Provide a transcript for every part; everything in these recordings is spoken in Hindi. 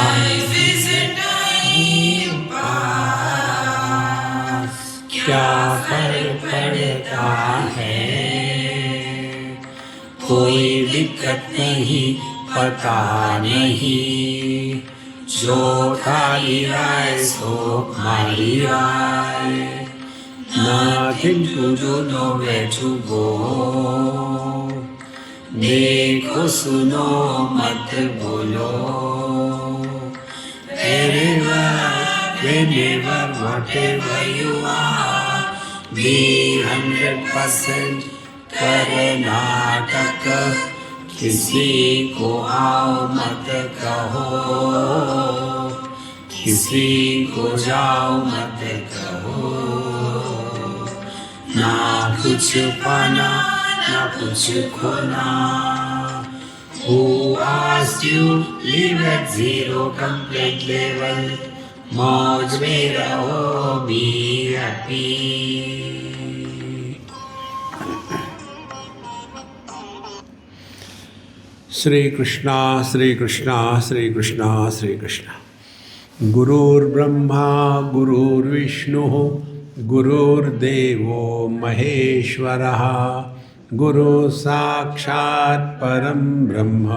Life is a time pass, क्या फर्क पड़ता है, कोई दिक्कत नहीं, पता नहीं, जो थारी राय सो हमारी राय, nothing to do, nowhere to go, देखो सुनो मत बोलो, whenever, whatever you are, be 100% Karnataka, किसी को आओ मत कहो, किसी को जाओ मत कहो, ना कुछ पाना ना कुछ खोना। Who asked you live at zero complete level, मौज में रहो, be happy। श्री कृष्णा श्री कृष्णा श्री कृष्णा श्री कृष्णा। गुरुर्ब्रह्मा गुरुर्विष्णु गुरुर्देवो महेश्वरः, गुरु साक्षात् परं ब्रह्म,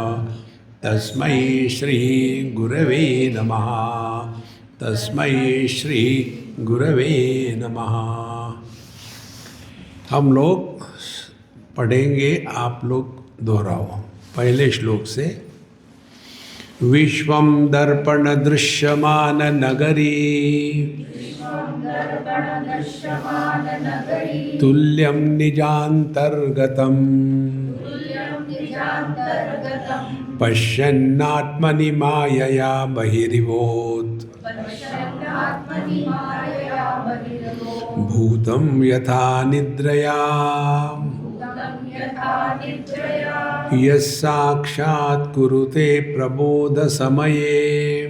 तस्मै श्री गुरवे नमः, तस्मै श्री गुरवे नमः। हम लोग पढ़ेंगे, आप लोग दोहराओ पहले श्लोक से। विश्वं दर्पण दृश्यमान नगरी, तुल्यं निजान्तर्गतं, पश्यन्नात्मनि मायया बहिरिवोत्, भूतं यथा निद्रया, यस्साक्षात् कुरुते प्रबोध समये,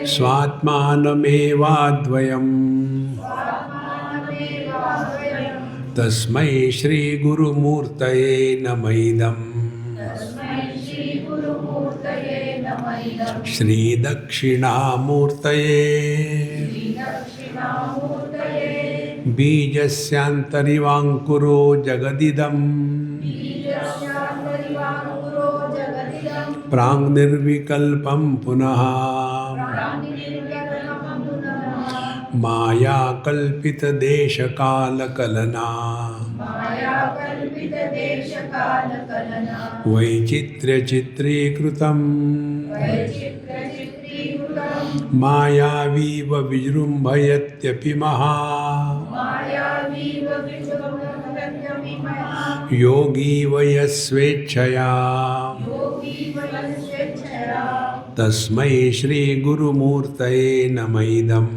स्वात्मानमेवाद्वयम्, तस्मै श्री गुरुमूर्तये नमः इदम्। श्री दक्षिणामूर्तये बीजस्यान्तरिवाङ्कुरो जगदिदम्, प्राङ्निर्विकल्पं पुनः, माया कल्पित देशकालकलना, वैचित्र्यचित्रीकृतं, मायावीव विजृम्भयत्यपि महा, योगी वयस्वेच्छया, तस्मै श्री गुरुमूर्तये नमः इदम्।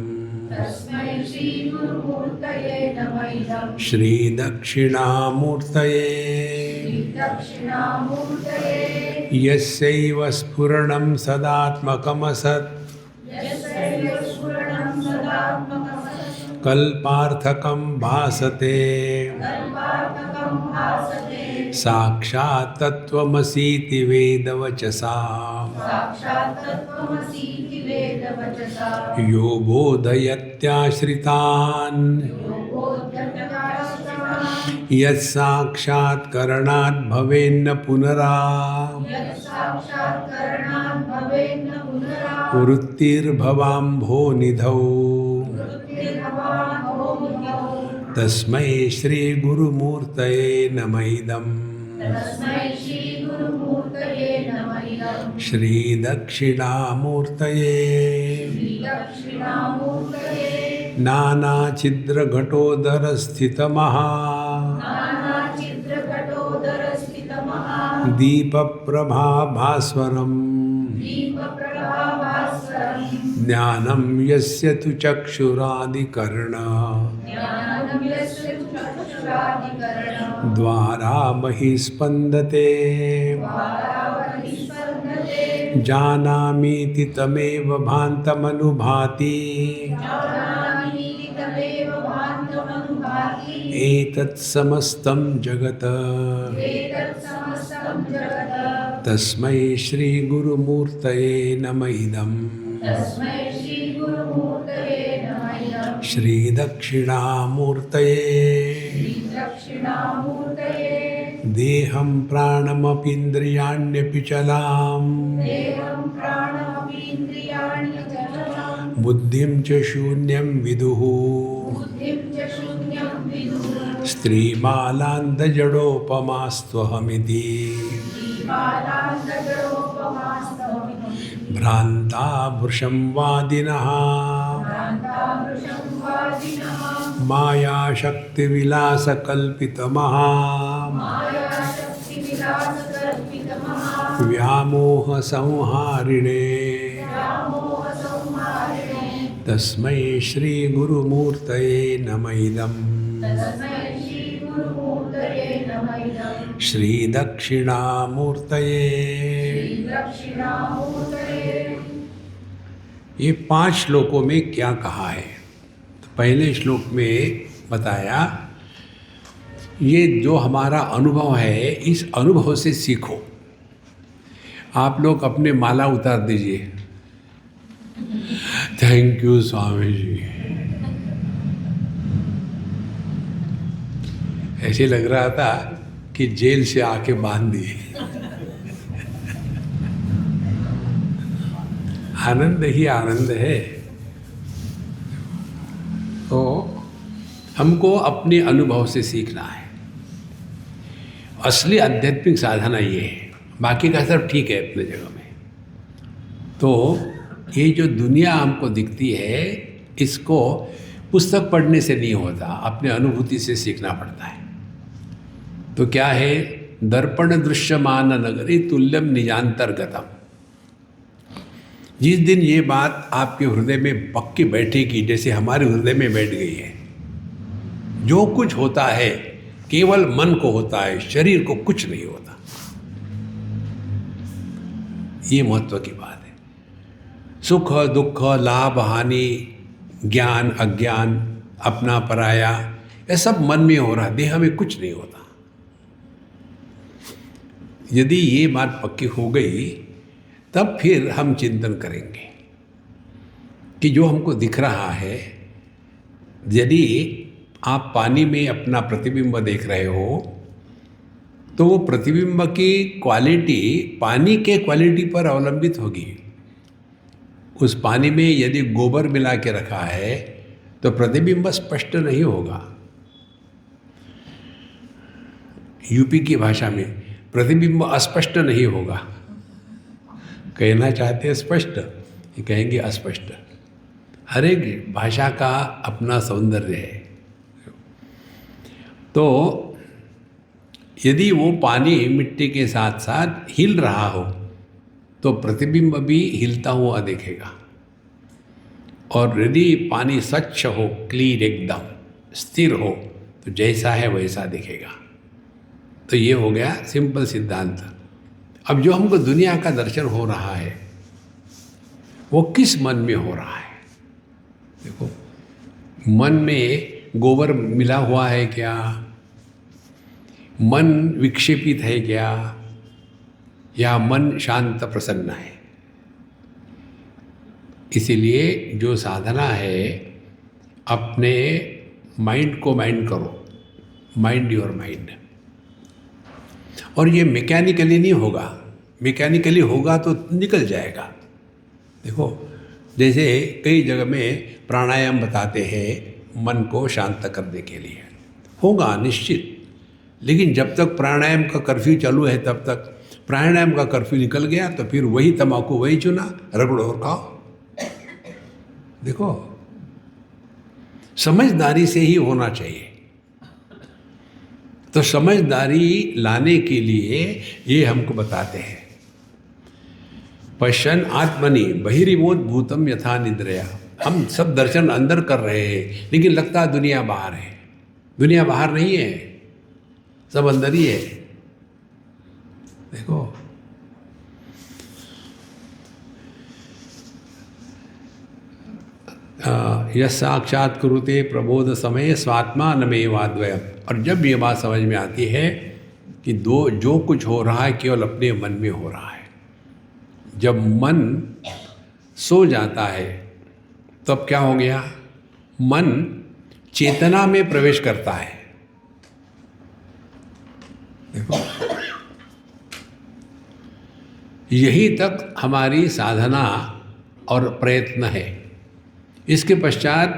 श्री दक्षिणामूर्तये यस्यैव स्फुरणं सदात्मकमसत्, कल्पार्थकं भासते, साक्षात् तत्त्वमसीति वेदवचसा, यो बोधयत्याश्रितान्, यत्साक्षात् करणात् भवेन्न पुनरा, वृत्तिर्भवाम्भोनिधौ, तस्मै श्री गुरुमूर्तये नमः इदम्। श्री दक्षिणामूर्तये नानाछिद्रघटोदरस्थितमहा, दीपप्रभाभास्वरम्, ज्ञानं यस्य तु चक्षुरादिकर्ण, द्वारा बहिस्पन्दते, जानामीति तमेव भान्तमनुभाति, एतत् समस्तं जगत् तस्मै श्री गुरुमूर्तये नमः इदम् श्री दक्षिणामूर्तये देहं प्राणमपीन्द्रियाण्यपि चलाम् बुद्धिं च शून्यं विदुः स्त्रीमालान्दजडोपमास्त्वहमिति भ्रान्ता वृषं वादिनः मायाशक्तिविलासकल्पितमः व्यामोहसंहारिणे तस्मै श्रीगुरुमूर्तये नमः इदम् श्रीदक्षिणामूर्तये। ये 5 श्लोकों में क्या कहा है? तो पहले श्लोक में बताया ये जो हमारा अनुभव है, इस अनुभव से सीखो। आप लोग अपने माला उतार दीजिए। Thank you Swami ji. ऐसे लग रहा था कि जेल से आके बांध दिए। आनंद ही आनंद है। तो हमको अपने अनुभव से सीखना है। असली आध्यात्मिक साधना ये है, बाकी का सब ठीक है अपने जगह में। तो ये जो दुनिया हमको दिखती है, इसको पुस्तक पढ़ने से नहीं होता, अपने अनुभूति से सीखना पड़ता है। तो क्या है? दर्पण दृश्यमान नगरी तुल्यम निजांतर्गतम। जिस दिन ये बात आपके हृदय में पक्की बैठेगी, जैसे हमारे हृदय में बैठ गई है, जो कुछ होता है केवल मन को होता है, शरीर को कुछ नहीं होता। ये महत्व की बात है। सुख दुख, लाभ हानि, ज्ञान अज्ञान, अपना पराया, यह सब मन में हो रहा, देह में कुछ नहीं होता। यदि ये बात पक्की हो गई, तब फिर हम चिंतन करेंगे कि जो हमको दिख रहा है, यदि आप पानी में अपना प्रतिबिंब देख रहे हो, तो वो प्रतिबिंब की क्वालिटी पानी के क्वालिटी पर अवलंबित होगी। उस पानी में यदि गोबर मिला के रखा है, तो प्रतिबिंब स्पष्ट नहीं होगा। यूपी की भाषा में प्रतिबिंब अस्पष्ट नहीं होगा। कहना चाहते हैं स्पष्ट, ये कहेंगे अस्पष्ट। हर एक भाषा का अपना सौंदर्य है। तो यदि वो पानी मिट्टी के साथ साथ हिल रहा हो, तो प्रतिबिंब भी हिलता हुआ दिखेगा। और यदि पानी स्वच्छ हो, क्लीन, एकदम स्थिर हो, तो जैसा है वैसा दिखेगा। तो ये हो गया सिंपल सिद्धांत। अब जो हमको दुनिया का दर्शन हो रहा है, वो किस मन में हो रहा है? देखो, मन में गोबर मिला हुआ है क्या? मन विक्षेपित है क्या? या मन शांत प्रसन्न है? इसीलिए जो साधना है, अपने माइंड को माइंड करो, माइंड योर माइंड। और ये मैकेनिकली नहीं होगा। मैकेनिकली होगा तो निकल जाएगा। देखो, जैसे कई जगह में प्राणायाम बताते हैं मन को शांत करने के लिए, होगा निश्चित। लेकिन जब तक प्राणायाम का कर्फ्यू चालू है, तब तक प्राणायाम का कर्फ्यू निकल गया तो फिर वही तंबाकू वही चुना, रगड़ो और खाओ। देखो, समझदारी से ही होना चाहिए। तो समझदारी लाने के लिए ये हमको बताते हैं, पश्यन आत्मनि बहिर्मोद भूतम यथा निद्रया। हम सब दर्शन अंदर कर रहे हैं, लेकिन लगता है दुनिया बाहर है। दुनिया बाहर नहीं है, सब अंदर ही है। देखो, यह साक्षात कुरुते प्रबोध समय स्वात्मा नमेवाद्वयम्। और जब ये बात समझ में आती है कि जो कुछ हो रहा है केवल अपने मन में हो रहा है। जब मन सो जाता है तब क्या हो गया, मन चेतना में प्रवेश करता है। देखो, यही तक हमारी साधना और प्रयत्न है। इसके पश्चात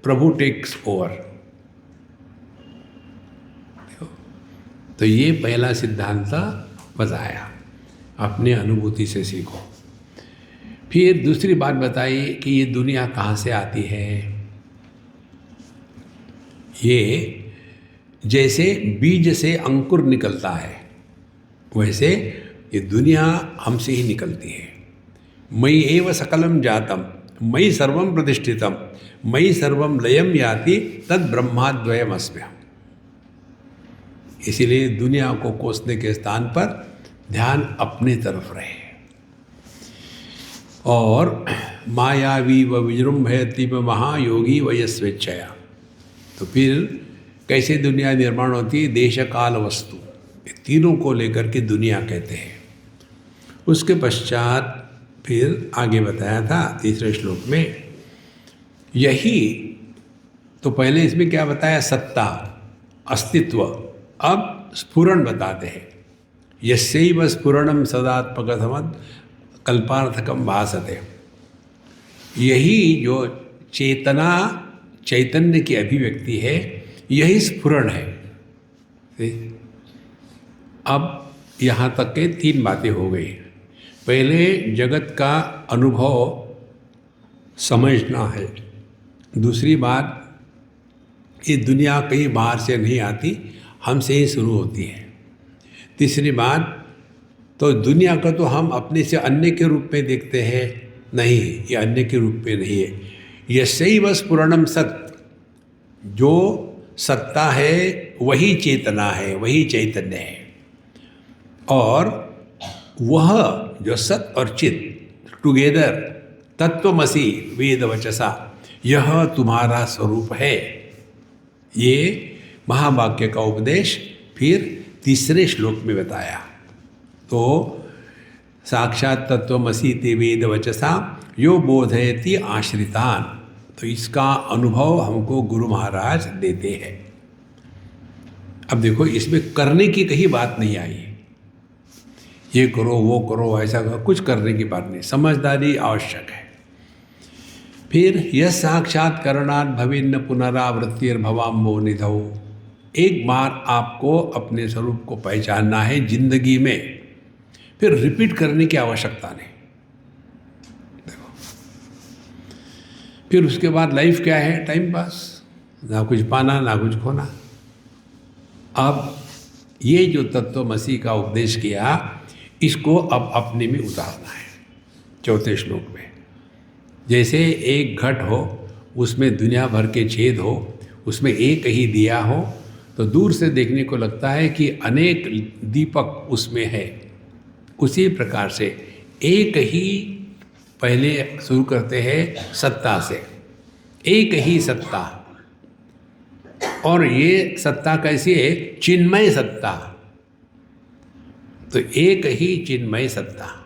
प्रभु टेक्स ओवर। तो ये पहला सिद्धांत बताया, अपने अनुभूति से सीखो। फिर दूसरी बात बताई कि ये दुनिया कहाँ से आती है। ये जैसे बीज से अंकुर निकलता है वैसे ये दुनिया हमसे ही निकलती है। मयि एव सकलम जातम मयि सर्वम प्रतिष्ठितम मयि सर्वम लयम याति तद ब्रह्माद्वयम अस्म्यहम्। इसीलिए दुनिया को कोसने के स्थान पर ध्यान अपनी तरफ रहे। और मायावी व विजृंभयति व महायोगी व यस्वेच्छया। तो फिर कैसे दुनिया निर्माण होती है, देश काल वस्तु, तीनों को लेकर के दुनिया कहते हैं। उसके पश्चात फिर आगे बताया था तीसरे श्लोक में, यही तो पहले इसमें क्या बताया, सत्ता अस्तित्व। अब स्फुरण बताते हैं, यस्यैव स्फुरणम सदात्मकमद कल्पार्थकम भासते। यही जो चेतना चैतन्य की अभिव्यक्ति है, यही स्फुरण है। अब यहाँ तक के तीन बातें हो गई। पहले जगत का अनुभव समझना है। दूसरी बात, ये दुनिया कहीं बाहर से नहीं आती, हमसे ही शुरू होती है। तीसरी बात, तो दुनिया को तो हम अपने से अन्य के रूप में देखते हैं, नहीं, ये अन्य के रूप में नहीं है। यस्यैव स्फुरणम सत्, जो सत्ता है वही चेतना है, वही चैतन्य है। और वह जो सत और चित टुगेदर तत्वमसि वेद वचसा, यह तुम्हारा स्वरूप है। ये महावाक्य का उपदेश फिर तीसरे श्लोक में बताया। तो साक्षात तत्वमसि ते वेद वचसा यो बोधयति आश्रितान। तो इसका अनुभव हमको गुरु महाराज देते हैं। अब देखो, इसमें करने की कहीं बात नहीं आई, ये करो वो करो ऐसा करो, कुछ करने की बात नहीं, समझदारी आवश्यक है। फिर यह साक्षात्करणात् भविन्न पुनरावृत्तिर्भवाम्भो निधौ। एक बार आपको अपने स्वरूप को पहचानना है जिंदगी में, फिर रिपीट करने की आवश्यकता नहीं। देखो, फिर उसके बाद लाइफ क्या है, टाइम पास, ना कुछ पाना ना कुछ खोना। अब ये जो तत्वमसि का उपदेश किया, इसको अब अपने में उतारना है। चौथे श्लोक में जैसे एक घट हो, उसमें दुनिया भर के छेद हो, उसमें एक ही दिया हो, तो दूर से देखने को लगता है कि अनेक दीपक उसमें है। उसी प्रकार से एक ही, पहले शुरू करते हैं सत्ता से, एक ही सत्ता। और ये सत्ता कैसी है, चिन्मय सत्ता। तो एक ही चिन्मय सत्ता,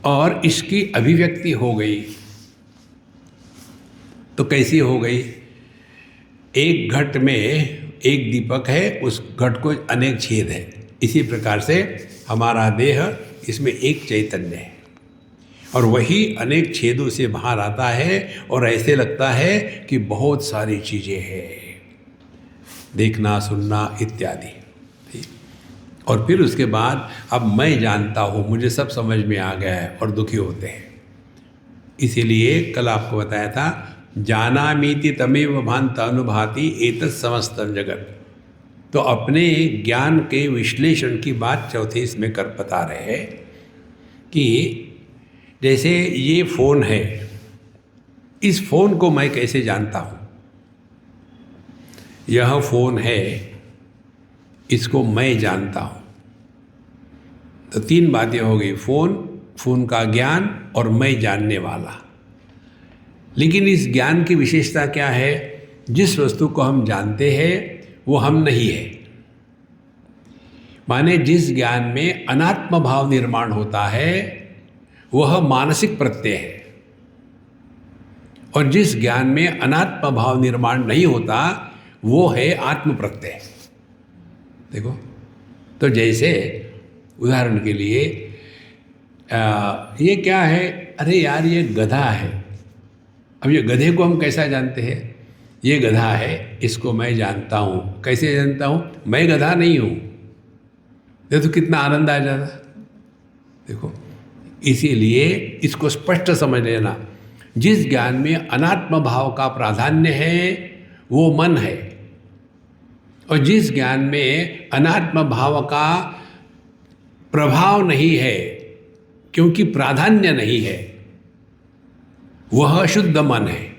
और इसकी अभिव्यक्ति हो गई। तो कैसी हो गई, एक घट में एक दीपक है, उस घट को अनेक छेद है। इसी प्रकार से हमारा देह, इसमें एक चैतन्य है, और वही अनेक छेदों से बाहर आता है, और ऐसे लगता है कि बहुत सारी चीज़ें हैं, देखना सुनना इत्यादि। और फिर उसके बाद अब मैं जानता हूँ, मुझे सब समझ में आ गया है, और दुखी होते हैं। इसीलिए कल आपको बताया था, जानामीति तमेव भान्त अनुभाति एतत् समस्तम जगत। तो अपने ज्ञान के विश्लेषण की बात चौथे इसमें कर बता रहे हैं कि जैसे ये फ़ोन है, इस फ़ोन को मैं कैसे जानता हूँ, यह फ़ोन है, इसको मैं जानता हूँ। तो तीन बातें हो गई, फ़ोन, फ़ोन का ज्ञान और मैं जानने वाला। लेकिन इस ज्ञान की विशेषता क्या है, जिस वस्तु को हम जानते हैं वो हम नहीं है। माने जिस ज्ञान में अनात्म भाव निर्माण होता है वह मानसिक प्रत्यय है, और जिस ज्ञान में अनात्म भाव निर्माण नहीं होता वो है आत्म प्रत्यय। देखो, तो जैसे उदाहरण के लिए ये क्या है, अरे यार ये गधा है। अब ये गधे को हम कैसा जानते हैं? ये गधा है, इसको मैं जानता हूँ। कैसे जानता हूँ? मैं गधा नहीं हूँ। देखो तो कितना आनंद आ जाता। देखो, इसीलिए इसको स्पष्ट समझ लेना, जिस ज्ञान में अनात्म भाव का प्राधान्य है वो मन है, और जिस ज्ञान में अनात्म भाव का प्रभाव नहीं है क्योंकि प्राधान्य नहीं है, वह शुद्ध मन है।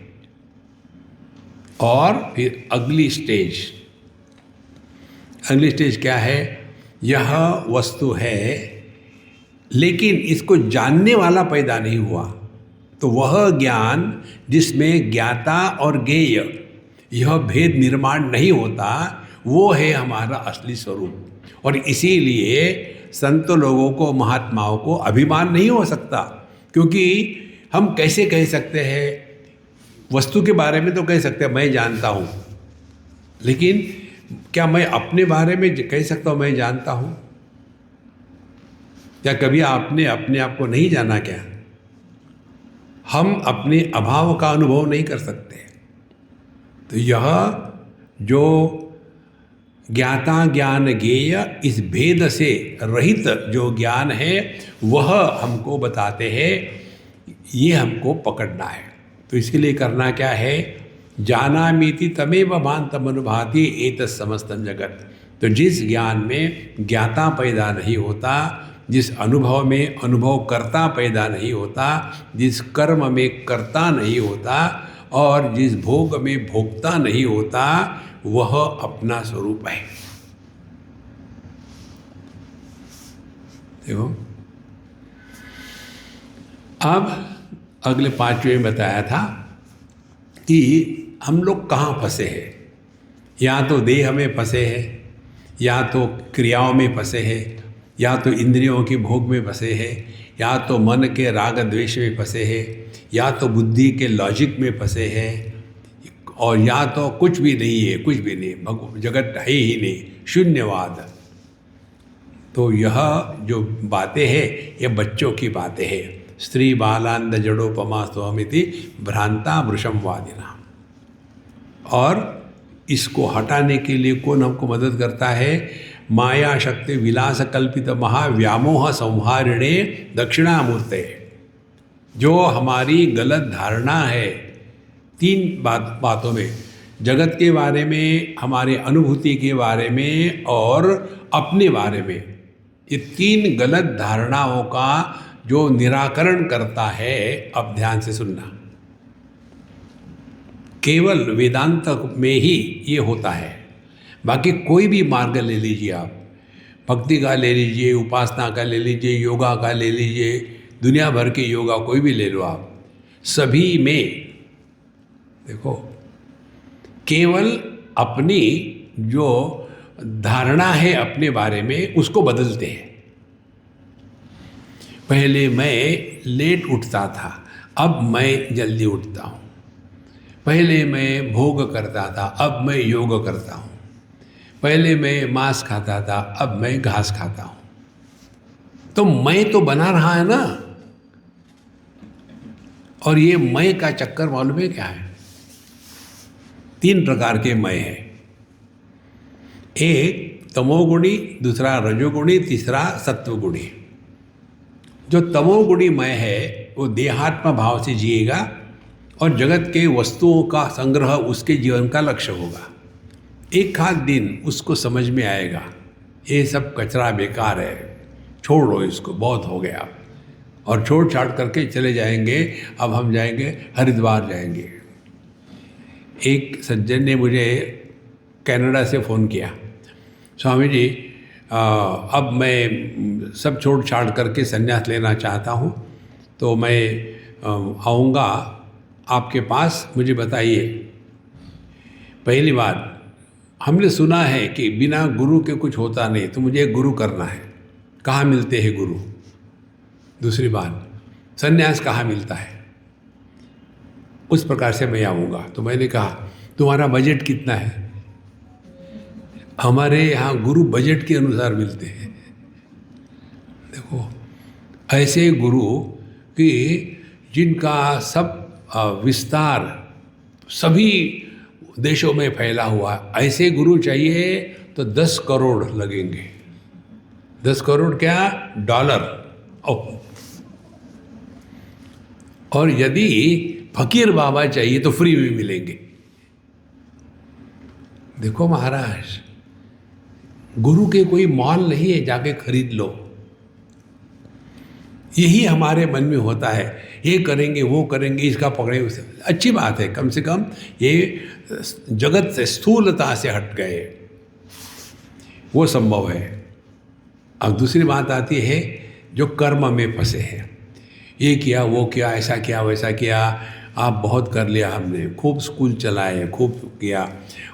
और फिर अगली स्टेज क्या है? यह वस्तु है लेकिन इसको जानने वाला पैदा नहीं हुआ, तो वह ज्ञान जिसमें ज्ञाता और ज्ञेय यह भेद निर्माण नहीं होता, वो है हमारा असली स्वरूप। और इसीलिए संत लोगों को, महात्माओं को अभिमान नहीं हो सकता, क्योंकि हम कैसे कह सकते हैं, वस्तु के बारे में तो कह सकते हैं मैं जानता हूँ, लेकिन क्या मैं अपने बारे में कह सकता हूँ मैं जानता हूँ? क्या कभी आपने अपने आप को नहीं जाना क्या? हम अपने अभाव का अनुभव नहीं कर सकते। तो यह जो ज्ञाता ज्ञान ज्ञेय, इस भेद से रहित जो ज्ञान है वह हमको बताते हैं, ये हमको पकड़ना है। तो इसके लिए करना क्या है? जानामीति तमेव भान्तमनुभाति एतत् समस्तम जगत। तो जिस ज्ञान में ज्ञाता पैदा नहीं होता, जिस अनुभव में अनुभव करता पैदा नहीं होता, जिस कर्म में कर्ता नहीं होता, और जिस भोग में भोक्ता नहीं होता, वह अपना स्वरूप है। देखो, अब अगले 5वें में बताया था कि हम लोग कहाँ फंसे हैं। या तो देह में फंसे हैं, या तो क्रियाओं में फंसे हैं, या तो इंद्रियों के भोग में फंसे हैं, या तो मन के राग द्वेष में फंसे हैं, या तो बुद्धि के लॉजिक में फंसे हैं, और या तो कुछ भी नहीं है, कुछ भी नहीं, जगत है ही नहीं, शून्यवाद। तो यह जो बातें हैं ये बच्चों की बातें हैं। स्त्री बालांद जड़ोपमा स्वमिति भ्रांता वृषमवादिना। और इसको हटाने के लिए कौन हमको मदद करता है? माया शक्ति विलास कल्पित महाव्यामोह संहारिणे दक्षिणामूर्ते। जो हमारी गलत धारणा है 3 बातों में, जगत के बारे में, हमारे अनुभूति के बारे में और अपने बारे में, ये 3 गलत धारणाओं का जो निराकरण करता है, अब ध्यान से सुनना, केवल वेदांत में ही ये होता है। बाकी कोई भी मार्ग ले लीजिए आप, भक्ति का ले लीजिए, उपासना का ले लीजिए, योगा का ले लीजिए, दुनिया भर के योगा कोई भी ले लो आप, सभी में देखो केवल अपनी जो धारणा है अपने बारे में उसको बदलते हैं। पहले मैं लेट उठता था, अब मैं जल्दी उठता हूँ। पहले मैं भोग करता था, अब मैं योग करता हूँ। पहले मैं मांस खाता था, अब मैं घास खाता हूँ। तो मैं तो बना रहा है ना। और ये मैं का चक्कर मालूम है क्या है? 3 प्रकार के मैं हैं। एक तमोगुणी, दूसरा रजोगुणी, तीसरा सत्वगुणी। जो तमोगुणी मैं है वो देहात्म भाव से जिएगा और जगत के वस्तुओं का संग्रह उसके जीवन का लक्ष्य होगा। एक आध दिन उसको समझ में आएगा ये सब कचरा बेकार है, छोड़ दो इसको, बहुत हो गया, और छोड़ छाड़ करके चले जाएंगे। अब हम जाएंगे हरिद्वार जाएंगे। एक सज्जन ने मुझे कनाडा से फ़ोन किया, स्वामी जी अब मैं सब छोड़ छाड़ करके संन्यास लेना चाहता हूँ, तो मैं आऊँगा आपके पास, मुझे बताइए। पहली बात, हमने सुना है कि बिना गुरु के कुछ होता नहीं, तो मुझे एक गुरु करना है। कहाँ मिलते हैं गुरु? दूसरी बात, सन्यास कहाँ मिलता है? उस प्रकार से मैं आऊँगा। तो मैंने कहा तुम्हारा बजट कितना है? हमारे यहाँ गुरु बजट के अनुसार मिलते हैं। देखो, ऐसे गुरु कि जिनका सब विस्तार सभी देशों में फैला हुआ, ऐसे गुरु चाहिए तो 10 करोड़ लगेंगे। 10 करोड़ क्या? डॉलर। और यदि फकीर बाबा चाहिए तो फ्री में मिलेंगे। देखो महाराज, गुरु के कोई मॉल नहीं है जाके खरीद लो। यही हमारे मन में होता है, ये करेंगे वो करेंगे, इसका पकड़े उसे। अच्छी बात है, कम से कम ये जगत से स्थूलता से हट गए, वो संभव है। अब दूसरी बात आती है जो कर्म में फंसे हैं, ये किया वो किया, ऐसा किया वैसा किया, आप बहुत कर लिया, हमने खूब स्कूल चलाए, खूब किया,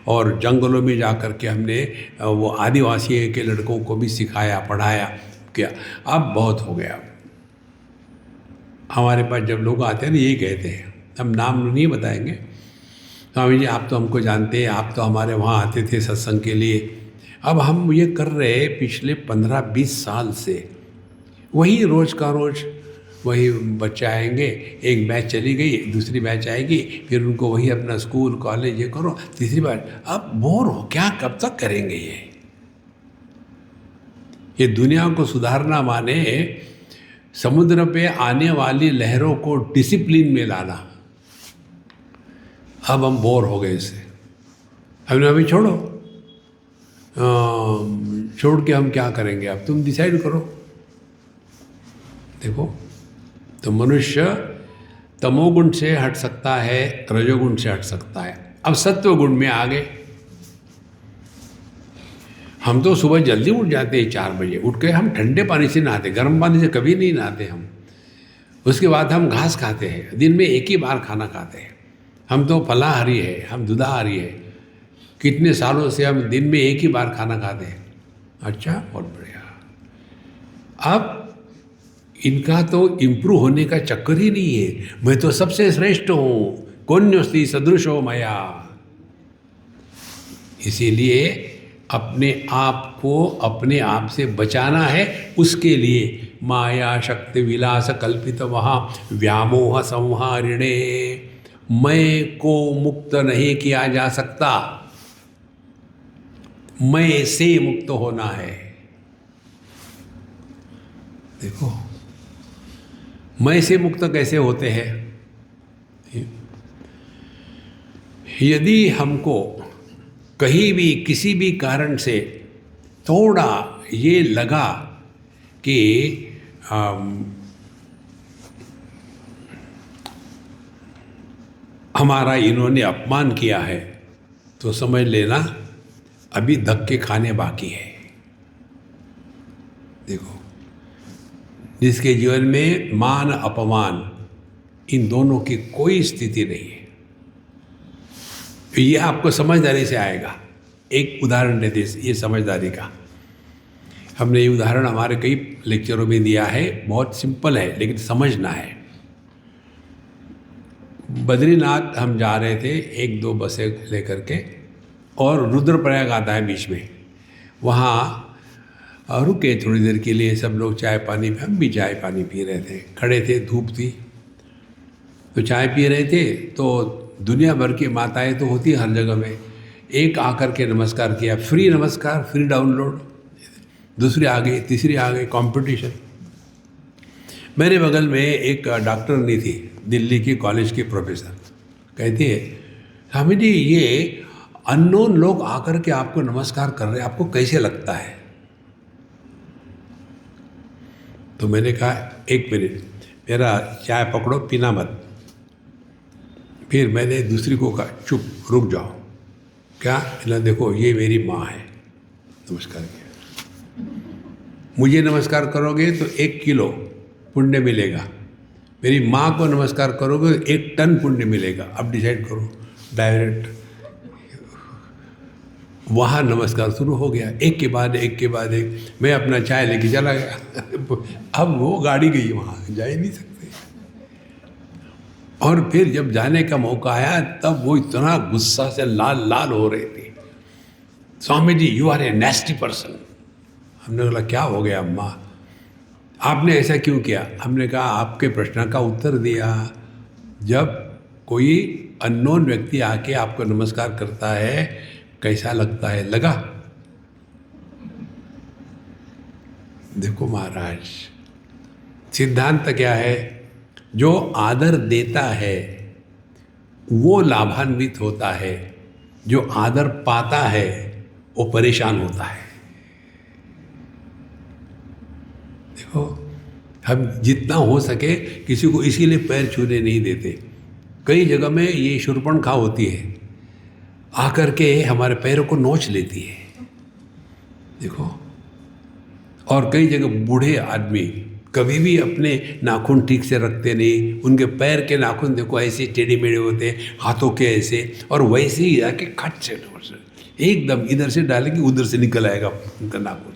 और जंगलों में जा कर के हमने वो आदिवासी के लड़कों को भी सिखाया, पढ़ाया, किया, अब बहुत हो गया। हमारे पास जब लोग आते हैं ना, यही कहते हैं, हम नाम नहीं बताएंगे, स्वामी जी आप तो हमको जानते हैं, आप तो हमारे वहाँ आते थे सत्संग के लिए। अब हम ये कर रहे पिछले 15-20 साल से, वही रोज़ का रोज़ वही बच्चे आएंगे, एक बैच चली गई, दूसरी बैच आएगी, फिर उनको वही अपना स्कूल कॉलेज ये करो, तीसरी बार। अब बोर हो, क्या कब तक करेंगे ये दुनिया को सुधारना माने समुद्र पे आने वाली लहरों को डिसिप्लिन में लाना। अब हम बोर हो गए इससे, हमने अभी छोड़ो, छोड़ के हम क्या करेंगे? अब तुम डिसाइड करो। देखो, तो मनुष्य तमोगुण से हट सकता है, रजोगुण से हट सकता है। अब सत्व गुण में आ गए। हम तो सुबह जल्दी उठ जाते हैं, 4 बजे उठ के हम ठंडे पानी से नहाते, गर्म पानी से कभी नहीं नहाते हम। उसके बाद हम घास खाते हैं, दिन में एक ही बार खाना खाते हैं। हम तो फलाहारी है, हम दुधाहारी है, कितने सालों से हम दिन में एक ही बार खाना खाते हैं। अच्छा, बहुत बढ़िया। अब इनका तो इम्प्रूव होने का चक्कर ही नहीं है। मैं तो सबसे श्रेष्ठ हूँ, कोन्योस्ति सदृशो मया। इसीलिए अपने आप को अपने आप से बचाना है। उसके लिए माया शक्ति विलास कल्पित वहाँ व्यामोह संहारिणे, मैं को मुक्त नहीं किया जा सकता, मैं से मुक्त होना है। देखो, मैं से मुक्त कैसे होते हैं? यदि हमको कहीं भी किसी भी कारण से थोड़ा ये लगा कि हमारा इन्होंने अपमान किया है, तो समझ लेना अभी धक्के खाने बाकी है। देखो, जिसके जीवन में मान अपमान इन दोनों की कोई स्थिति नहीं है, ये आपको समझदारी से आएगा। एक उदाहरण देते ये समझदारी का, हमने ये उदाहरण हमारे कई लेक्चरों में दिया है, बहुत सिंपल है लेकिन समझना है। बद्रीनाथ हम जा रहे थे 1-2 बसें लेकर के, और रुद्रप्रयाग आता है बीच में, वहाँ रुके थोड़ी देर के लिए, सब लोग चाय पानी, हम भी चाय पानी पी रहे थे, खड़े थे, धूप थी तो चाय पी रहे थे। तो दुनिया भर की माताएं तो होती हर जगह में, एक आकर के नमस्कार किया, फ्री नमस्कार, फ्री डाउनलोड, दूसरी आ गई, तीसरी आ गई, कंपटीशन। मेरे बगल में एक डॉक्टरनी थी, दिल्ली की कॉलेज की प्रोफेसर, कहती है स्वामी जी ये अननोन लोग आकर के आपको नमस्कार कर रहे हैं, आपको कैसे लगता है? तो मैंने कहा 1 मिनट, मेरा चाय पकड़ो, पीना मत। फिर मैंने दूसरी को कहा चुप, रुक जाओ। क्या? ना देखो, ये मेरी माँ है, नमस्कार किया। मुझे नमस्कार करोगे तो 1 किलो पुण्य मिलेगा, मेरी माँ को नमस्कार करोगे तो 1 टन पुण्य मिलेगा। अब डिसाइड करो, डायरेक्ट वहाँ नमस्कार शुरू हो गया, एक के बाद एक के बाद एक। मैं अपना चाय लेके चला गया। अब वो गाड़ी गई, वहाँ जा ही नहीं सकते। और फिर जब जाने का मौका आया तब वो इतना गुस्सा से लाल लाल हो रहे थे। Swami ji, you are a nasty person. हमने बोला क्या हो गया अम्मा, आपने ऐसा क्यों किया? हमने कहा आपके प्रश्न का उत्तर दिया। जब कोई अननोन व्यक्ति आके आपको नमस्कार करता है कैसा लगता है? लगा? देखो महाराज, सिद्धांत क्या है? जो आदर देता है वो लाभान्वित होता है, जो आदर पाता है वो परेशान होता है। देखो, हम जितना हो सके किसी को इसीलिए पैर छूने नहीं देते। कई जगह में ये शूर्पणखा होती है, आकर के हमारे पैरों को नोच लेती है। देखो, और कई जगह बूढ़े आदमी कभी भी अपने नाखून ठीक से रखते नहीं, उनके पैर के नाखून देखो ऐसे टेढ़े मेढ़े होते हैं, हाथों के ऐसे, और वैसे ही जाके खट से एकदम इधर से डालेंगे उधर से निकल आएगा उनका नाखून।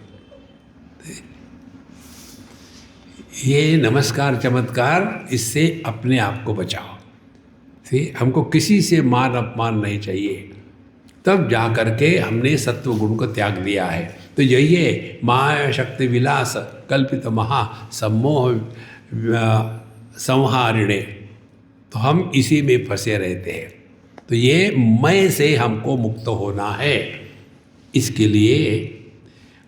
ये नमस्कार चमत्कार, इससे अपने आप को बचाओ। ठीक, हमको किसी से मान अपमान नहीं चाहिए। तब जा करके हमने सत्व गुण को त्याग दिया है। तो यही है माया शक्ति विलास कल्पित महा सम्मोह संहारिणे। तो हम इसी में फंसे रहते हैं। तो ये मैं से हमको मुक्त होना है। इसके लिए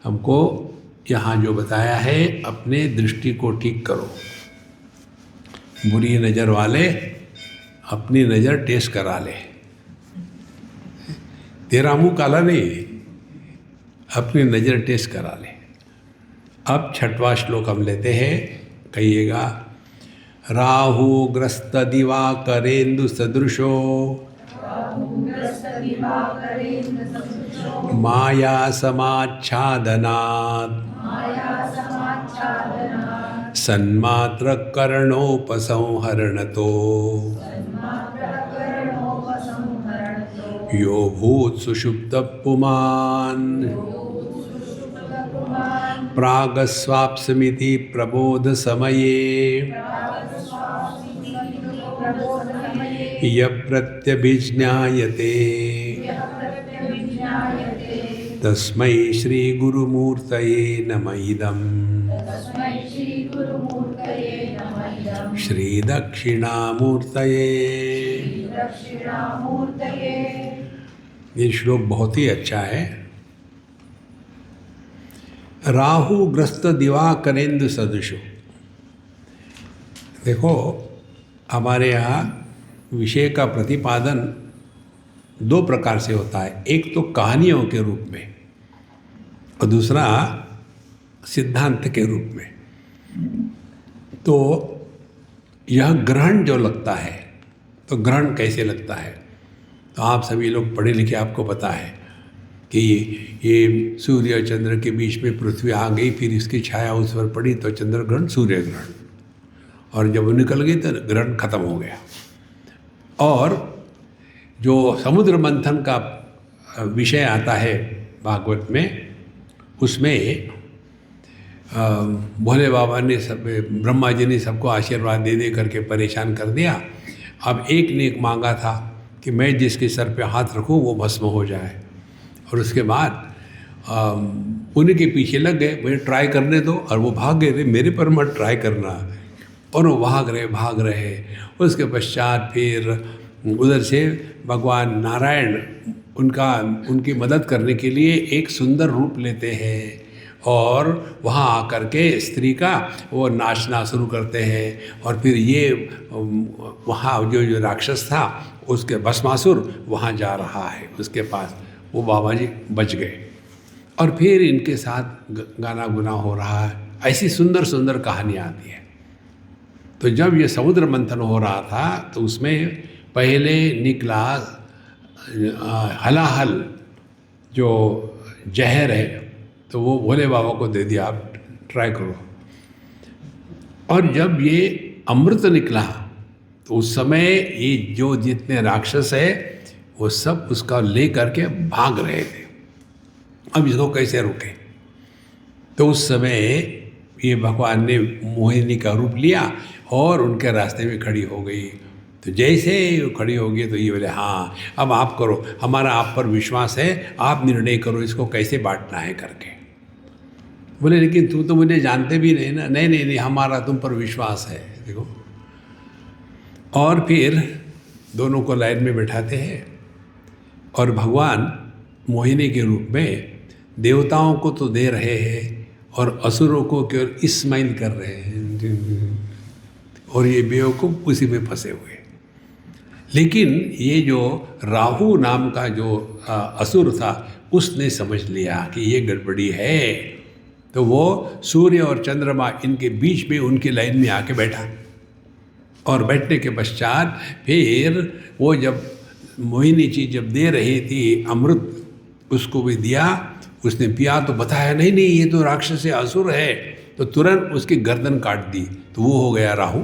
हमको यहाँ जो बताया है, अपने दृष्टि को ठीक करो। बुरी नज़र वाले अपनी नज़र टेस्ट करा ले। तेरा मुंह काला नहीं, अपनी नज़र टेस्ट करा ले। अब छठवां श्लोक हम लेते हैं, कहिएगा। राहु ग्रस्त दिवाकरेन्दु सदृशो माया समाच्छादनात् सन्मात्र करणोपसंहरणतो यो भूत सुषुप्त पुमान् प्रागस्वाप्समिति प्रबोध समये यप्रत्यभिज्ञायते तस्मै श्री गुरुमूर्तये नमः इदम् श्री दक्षिणामूर्तये। ये श्लोक बहुत ही अच्छा है। राहु ग्रस्त दिवाकरेन्दु सदृशो। देखो, हमारे यहाँ विषय का प्रतिपादन दो प्रकार से होता है। एक तो कहानियों के रूप में और दूसरा सिद्धांत के रूप में। तो यह ग्रहण जो लगता है, तो ग्रहण कैसे लगता है? तो आप सभी लोग पढ़े लिखे, आपको पता है कि ये सूर्य और चंद्र के बीच में पृथ्वी आ गई, फिर इसकी छाया उस पर पड़ी तो चंद्र ग्रहण, सूर्य ग्रहण, और जब वो निकल गई तो ग्रहण खत्म हो गया। और जो समुद्र मंथन का विषय आता है भागवत में, उसमें भोले बाबा ने सब, ब्रह्मा जी ने सबको आशीर्वाद दे दे करके परेशान कर दिया। अब एक ने एक मांगा था कि मैं जिसके सर पे हाथ रखूं वो भस्म हो जाए, और उसके बाद उनके पीछे लग गए, मुझे ट्राई करने दो, और वो भाग गए थे, मेरे पर मत ट्राई करना, और वो भाग रहे। उसके पश्चात फिर उधर से भगवान नारायण उनकी मदद करने के लिए एक सुंदर रूप लेते हैं, और वहाँ आकर के स्त्री का वो नाचना शुरू करते हैं। और फिर ये वहाँ जो राक्षस था उसके भस्मासुर वहाँ जा रहा है उसके पास, वो बाबा जी बच गए, और फिर इनके साथ गाना गुना हो रहा है। ऐसी सुंदर सुंदर कहानियाँ आती है। तो जब ये समुद्र मंथन हो रहा था तो उसमें पहले निकला हलाहल जो जहर है, तो वो भोले बाबा को दे दिया, आप ट्राई करो। और जब ये अमृत निकला तो उस समय ये जो जितने राक्षस है वो सब उसका ले करके भाग रहे थे। अब इसको कैसे रोकें? तो उस समय ये भगवान ने मोहिनी का रूप लिया और उनके रास्ते में खड़ी हो गई। तो जैसे वो खड़ी होगी तो ये बोले, हाँ अब आप करो, हमारा आप पर विश्वास है, आप निर्णय करो इसको कैसे बांटना है करके। बोले लेकिन तुम तो मुझे जानते भी नहीं ना। नहीं नहीं नहीं, हमारा तुम पर विश्वास है। देखो, और फिर दोनों को लाइन में बैठाते हैं और भगवान मोहिनी के रूप में देवताओं को तो दे रहे हैं और असुरों को केवल स्माइल कर रहे हैं, और ये बेवकूफ उसी में फंसे हुए। लेकिन ये जो राहु नाम का जो असुर था, उसने समझ लिया कि ये गड़बड़ी है, तो वो सूर्य और चंद्रमा इनके बीच में उनकी लाइन में आके बैठा। और बैठने के पश्चात फिर वो जब मोहिनी जी जब दे रही थी अमृत, उसको भी दिया, उसने पिया तो बताया नहीं नहीं ये तो राक्षस है, असुर है, तो तुरंत उसकी गर्दन काट दी। तो वो हो गया राहु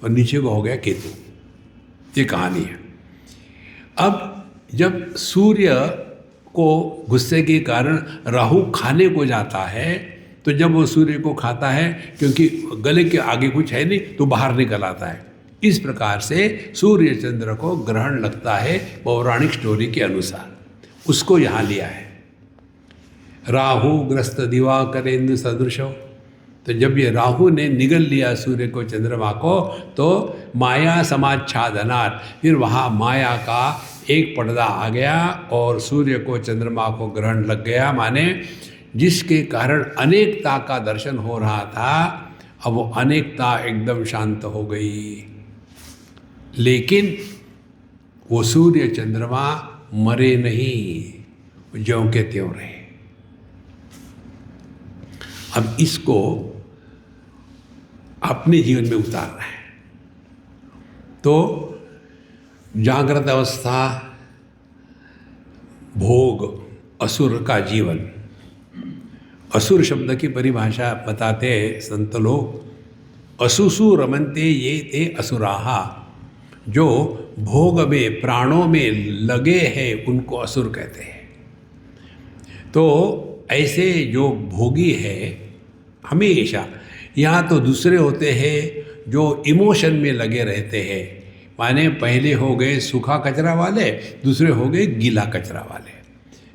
और नीचे को हो गया केतु। ये कहानी है। अब जब सूर्य को गुस्से के कारण राहु खाने को जाता है, तो जब वो सूर्य को खाता है, क्योंकि गले के आगे कुछ है नहीं, तो बाहर निकल आता है। इस प्रकार से सूर्य चंद्र को ग्रहण लगता है पौराणिक स्टोरी के अनुसार। उसको यहाँ लिया है, राहु ग्रस्त दिवाकरेंद्र सदृशो। तो जब ये राहु ने निगल लिया सूर्य को, चंद्रमा को, तो माया समाच्छादनात्, फिर वहाँ माया का एक पर्दा आ गया और सूर्य को चंद्रमा को ग्रहण लग गया। माने जिसके कारण अनेकता का दर्शन हो रहा था, अब वो अनेकता एकदम शांत हो गई। लेकिन वो सूर्य चंद्रमा मरे नहीं, ज्यों के त्यों रहे। अब इसको अपने जीवन में उतारना है। तो जागृत अवस्था, भोग, असुर का जीवन। असुर शब्द की परिभाषा बताते संत लोग, असुसु रमन्ते ये ते असुराहा। जो भोग में, प्राणों में लगे हैं उनको असुर कहते हैं। तो ऐसे जो भोगी है हमेशा, यहाँ तो दूसरे होते हैं जो इमोशन में लगे रहते हैं। माने पहले हो गए सूखा कचरा वाले, दूसरे हो गए गीला कचरा वाले।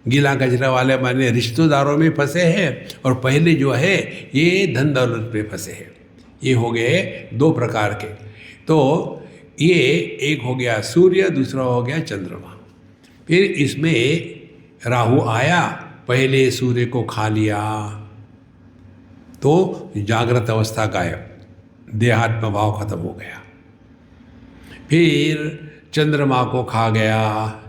गीला कचरा वाले माने रिश्तेदारों में फंसे हैं, और पहले जो है ये धन दौलत में फंसे हैं। ये हो गए दो प्रकार के। तो ये एक हो गया सूर्य, दूसरा हो गया चंद्रमा। फिर इसमें राहु आया, पहले सूर्य को खा लिया तो जागृत अवस्था गायब, देहात्म भाव खत्म हो गया। फिर चंद्रमा को खा गया,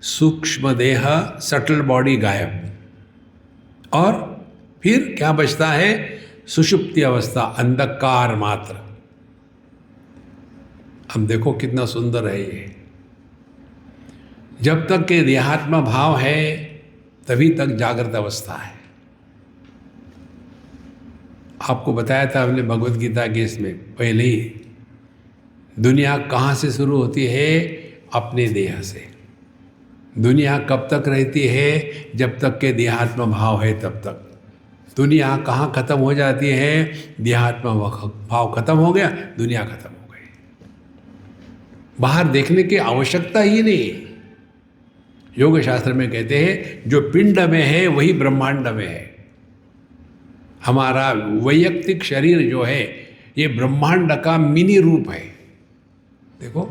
सूक्ष्म देह, सटल बॉडी गायब। और फिर क्या बचता है? सुषुप्ति अवस्था, अंधकार मात्र। अब देखो कितना सुंदर है ये। जब तक के देहात्म भाव है तभी तक जागृत अवस्था है। आपको बताया था हमने भगवत गीता के इसमें पहले ही, दुनिया कहाँ से शुरू होती है? अपने देह से। दुनिया कब तक रहती है? जब तक के देहात्म भाव है तब तक। दुनिया कहाँ खत्म हो जाती है? देहात्म भाव खत्म हो गया, दुनिया खत्म हो गई। बाहर देखने की आवश्यकता ही नहीं। योग शास्त्र में कहते हैं जो पिंड में है वही ब्रह्मांड में है। हमारा वैयक्तिक शरीर जो है ये ब्रह्मांड का मिनी रूप है। देखो,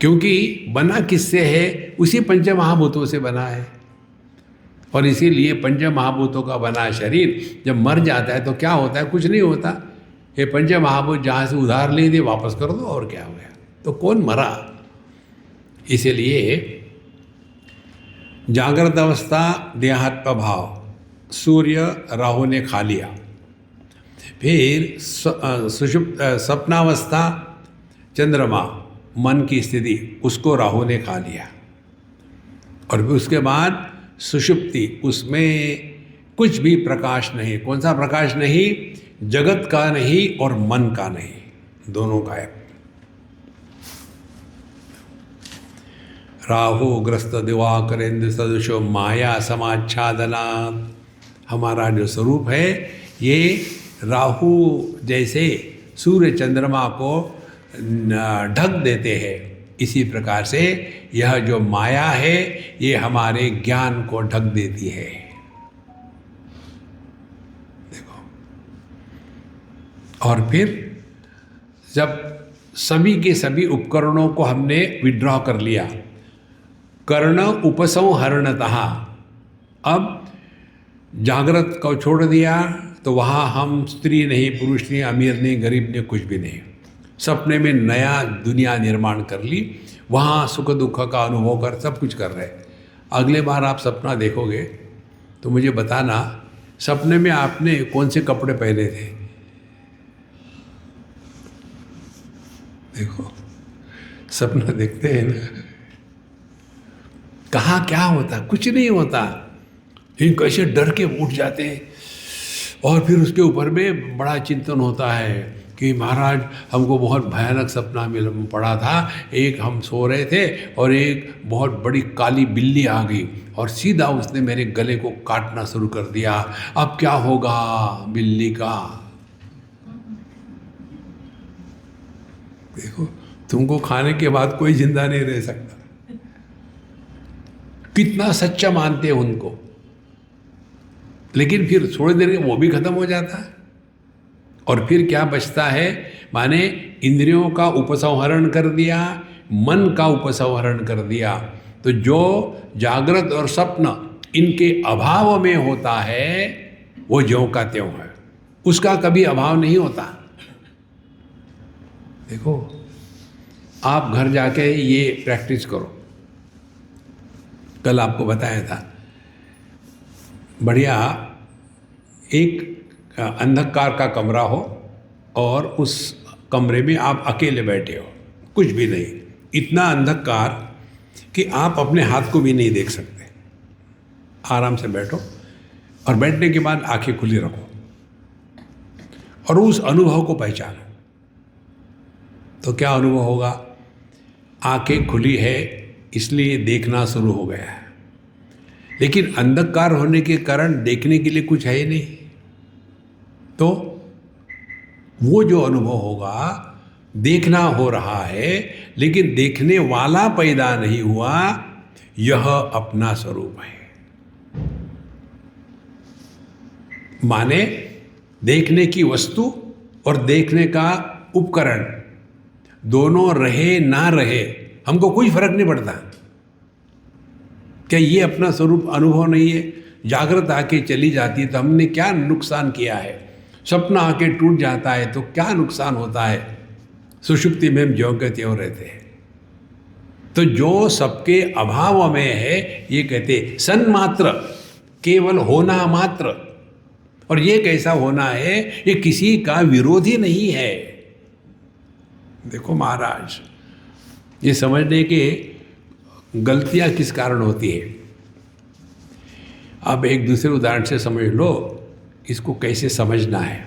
क्योंकि बना किससे है? उसी पंच महाभूतों से बना है। और इसीलिए पंच महाभूतों का बना शरीर जब मर जाता है तो क्या होता है? कुछ नहीं होता। ये पंच महाभूत जहाँ से उधार ले दिए वापस कर दो, और क्या हो गया? तो कौन मरा? इसीलिए जागृत अवस्था देहात्म भाव, सूर्य राहु ने खा लिया। फिर सुषुप्त स्वप्नावस्था, चंद्रमा मन की स्थिति, उसको राहु ने खा लिया। और फिर उसके बाद सुषुप्ति, उसमें कुछ भी प्रकाश नहीं। कौन सा प्रकाश नहीं? जगत का नहीं और मन का नहीं, दोनों गायब। राहु ग्रस्त दिवाकरेंद्र सदृशो माया समाच्छादना। हमारा जो स्वरूप है ये राहु जैसे सूर्य चंद्रमा को ढक देते हैं, इसी प्रकार से यह जो माया है ये हमारे ज्ञान को ढक देती है। देखो, और फिर जब सभी के सभी उपकरणों को हमने विड्रॉ कर लिया, कर्ण उपसंहरणतः, अब जागृत को छोड़ दिया तो वहाँ हम स्त्री नहीं, पुरुष नहीं, अमीर नहीं, गरीब नहीं, कुछ भी नहीं, सपने में नया दुनिया निर्माण कर ली, वहाँ सुख दुख का अनुभव कर सब कुछ कर रहे। अगले बार आप सपना देखोगे तो मुझे बताना सपने में आपने कौन से कपड़े पहने थे। देखो, सपना देखते हैं ना, कहाँ क्या होता, कुछ नहीं होता, इन कैसे डर के उठ जाते हैं और फिर उसके ऊपर में बड़ा चिंतन होता है कि महाराज हमको बहुत भयानक सपना मिल पड़ा था, एक हम सो रहे थे और एक बहुत बड़ी काली बिल्ली आ गई और सीधा उसने मेरे गले को काटना शुरू कर दिया, अब क्या होगा बिल्ली का। देखो, तुमको खाने के बाद कोई जिंदा नहीं रह सकता, कितना सच्चा मानते हैं उनको, लेकिन फिर थोड़ी देर में वो भी खत्म हो जाता है और फिर क्या बचता है, माने इंद्रियों का उपसंहरण कर दिया, मन का उपसंहरण कर दिया। तो जो जागृत और स्वप्न इनके अभाव में होता है वो ज्यों का त्यों है, उसका कभी अभाव नहीं होता। देखो, आप घर जाके ये प्रैक्टिस करो, कल आपको बताया था, बढ़िया एक अंधकार का कमरा हो और उस कमरे में आप अकेले बैठे हो, कुछ भी नहीं, इतना अंधकार कि आप अपने हाथ को भी नहीं देख सकते, आराम से बैठो और बैठने के बाद आंखें खुली रखो और उस अनुभव को पहचानो। तो क्या अनुभव होगा, आंखें खुली है इसलिए देखना शुरू हो गया है, लेकिन अंधकार होने के कारण देखने के लिए कुछ है ही नहीं, तो वो जो अनुभव होगा, देखना हो रहा है लेकिन देखने वाला पैदा नहीं हुआ, यह अपना स्वरूप है। माने देखने की वस्तु और देखने का उपकरण दोनों रहे ना रहे हमको कोई फर्क नहीं पड़ता। क्या ये अपना स्वरूप अनुभव नहीं है? जागृत आके चली जाती है तो हमने क्या नुकसान किया है, सपना आके टूट जाता है तो क्या नुकसान होता है, सुषुप्ति में हम ज्यों के त्यों रहते हैं। तो जो सबके अभाव में है, ये कहते सन्मात्र, केवल होना मात्र, और ये कैसा होना है, ये किसी का विरोधी नहीं है। देखो महाराज, ये समझने के गलतियां किस कारण होती है, अब एक दूसरे उदाहरण से समझ लो इसको कैसे समझना है।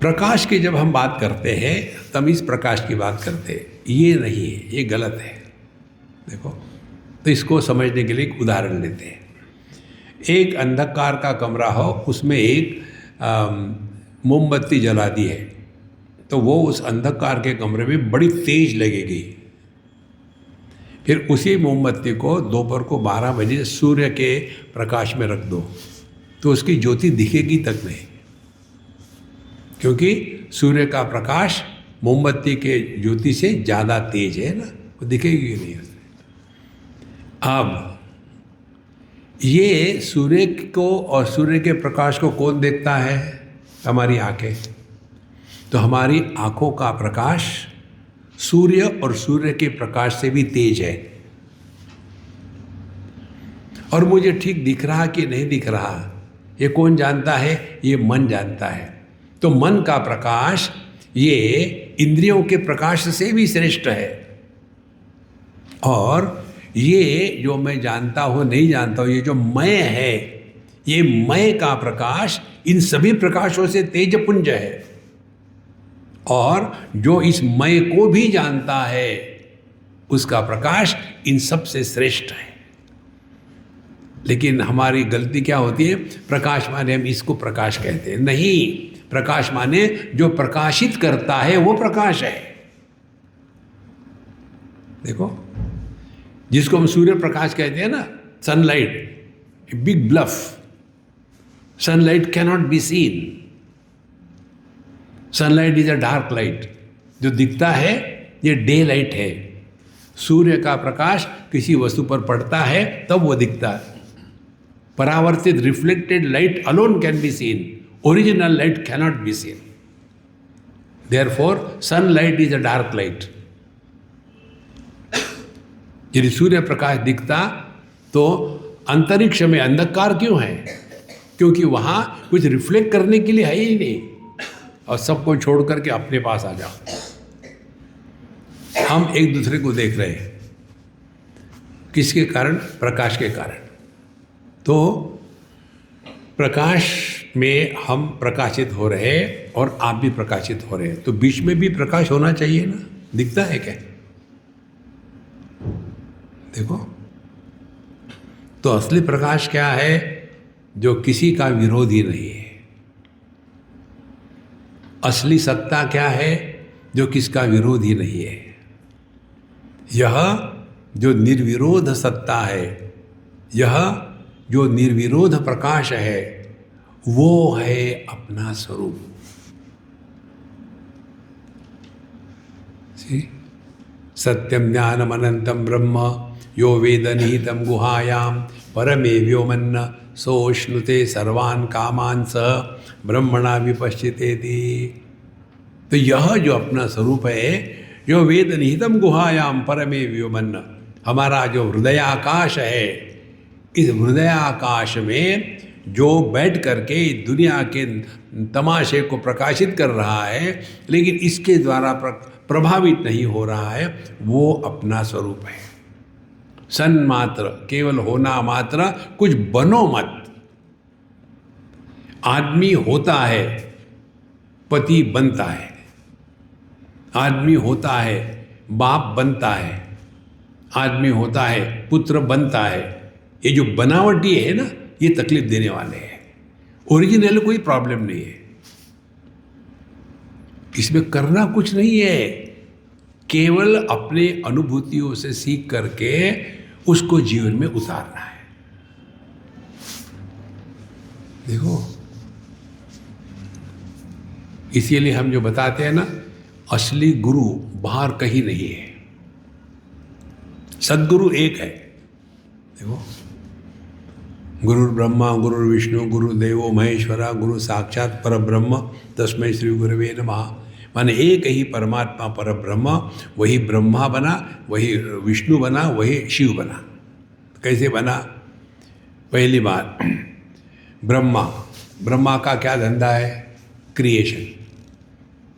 प्रकाश की जब हम बात करते हैं तब इस प्रकाश की बात करते हैं, ये नहीं है, ये गलत है। देखो, तो इसको समझने के लिए एक उदाहरण लेते हैं। एक अंधकार का कमरा हो, उसमें एक मोमबत्ती जला दी है, तो वो उस अंधकार के कमरे में बड़ी तेज लगेगी। फिर उसी मोमबत्ती को दोपहर को 12 बजे सूर्य के प्रकाश में रख दो तो उसकी ज्योति दिखेगी तक नहीं, क्योंकि सूर्य का प्रकाश मोमबत्ती के ज्योति से ज़्यादा तेज है ना, वो दिखेगी नहीं। अब ये सूर्य को और सूर्य के प्रकाश को कौन देखता है? हमारी आंखें। तो हमारी आंखों का प्रकाश सूर्य और सूर्य के प्रकाश से भी तेज है, और मुझे ठीक दिख रहा कि नहीं दिख रहा ये कौन जानता है? ये मन जानता है। तो मन का प्रकाश ये इंद्रियों के प्रकाश से भी श्रेष्ठ है, और ये जो मैं जानता हूँ नहीं जानता हूँ, ये जो मैं है, ये मैं का प्रकाश इन सभी प्रकाशों से तेजपुंज है, और जो इस मय को भी जानता है उसका प्रकाश इन सब से श्रेष्ठ है। लेकिन हमारी गलती क्या होती है, प्रकाश माने हम इसको प्रकाश कहते हैं। नहीं, प्रकाश माने जो प्रकाशित करता है वो प्रकाश है। देखो, जिसको हम सूर्य प्रकाश कहते हैं ना, sunlight, big bluff, sunlight cannot be seen, sunlight is a dark light. जो दिखता है ये डे लाइट है। सूर्य का प्रकाश किसी वस्तु पर पड़ता है तब वो दिखता है। परावर्तित reflected light alone can be seen, original light cannot be scene. Therefore sunlight is a dark light. यदि सूर्य प्रकाश दिखता तो अंतरिक्ष में अंधकार क्यों है? क्योंकि वहां कुछ रिफ्लेक्ट करने के लिए है ही नहीं, और सबको छोड़ करके अपने पास आ जाओ। हम एक दूसरे को देख रहे हैं, किसके कारण? प्रकाश के कारण। तो प्रकाश में हम प्रकाशित हो रहे हैं और आप भी प्रकाशित हो रहे हैं, तो बीच में भी प्रकाश होना चाहिए ना। दिखता है क्या? देखो, तो असली प्रकाश क्या है? जो किसी का विरोधी नहीं है। असली सत्ता क्या है? जो किसका विरोधी नहीं है। यह जो निर्विरोध सत्ता है, यह जो निर्विरोध प्रकाश है, वो है अपना स्वरूप। सत्यम ज्ञानम अनंतम ब्रह्म यो वेद निहितम गुहायाम परमे व्योमन्न सोष्णुते सर्वान् कामान् स ब्रह्मणा विपश्चितेति। तो यह जो अपना स्वरूप है, जो वेद निहितम गुहायाम परमे व्योमन्न, हमारा जो हृदयाकाश है, इस हृदयाकाश में जो बैठ करके दुनिया के तमाशे को प्रकाशित कर रहा है, लेकिन इसके द्वारा प्रभावित नहीं हो रहा है, वो अपना स्वरूप है। सन मात्र, केवल होना मात्र, कुछ बनो मत। आदमी होता है, पति बनता है, आदमी होता है, बाप बनता है, आदमी होता है, पुत्र बनता है। ये जो बनावटी है ना, ये तकलीफ देने वाले हैं। ओरिजिनल कोई प्रॉब्लम नहीं है, इसमें करना कुछ नहीं है, केवल अपने अनुभूतियों से सीख करके उसको जीवन में उतारना है। देखो, इसीलिए हम जो बताते हैं ना, असली गुरु बाहर कहीं नहीं है, सद्गुरु एक है। देखो, गुरु ब्रह्मा गुरु विष्णु गुरु देवो महेश्वरा गुरु साक्षात परब्रह्म तस्मै श्री गुरवे नमः। माने एक ही परमात्मा परब्रह्म, वही ब्रह्मा बना, वही विष्णु बना, वही शिव बना। कैसे बना? पहली बात, ब्रह्मा का क्या धंधा है? क्रिएशन।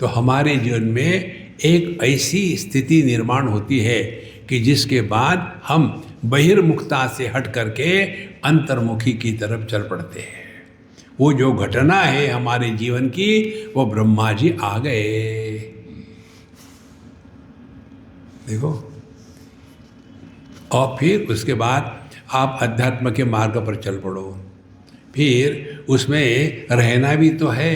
तो हमारे जीवन में एक ऐसी स्थिति निर्माण होती है कि जिसके बाद हम बहिर्मुखता से हट करके अंतर्मुखी की तरफ चल पड़ते हैं। वो जो घटना है हमारे जीवन की, वो ब्रह्मा जी आ गए। देखो, और फिर उसके बाद आप अध्यात्म के मार्ग पर चल पड़ो। फिर उसमें रहना भी तो है।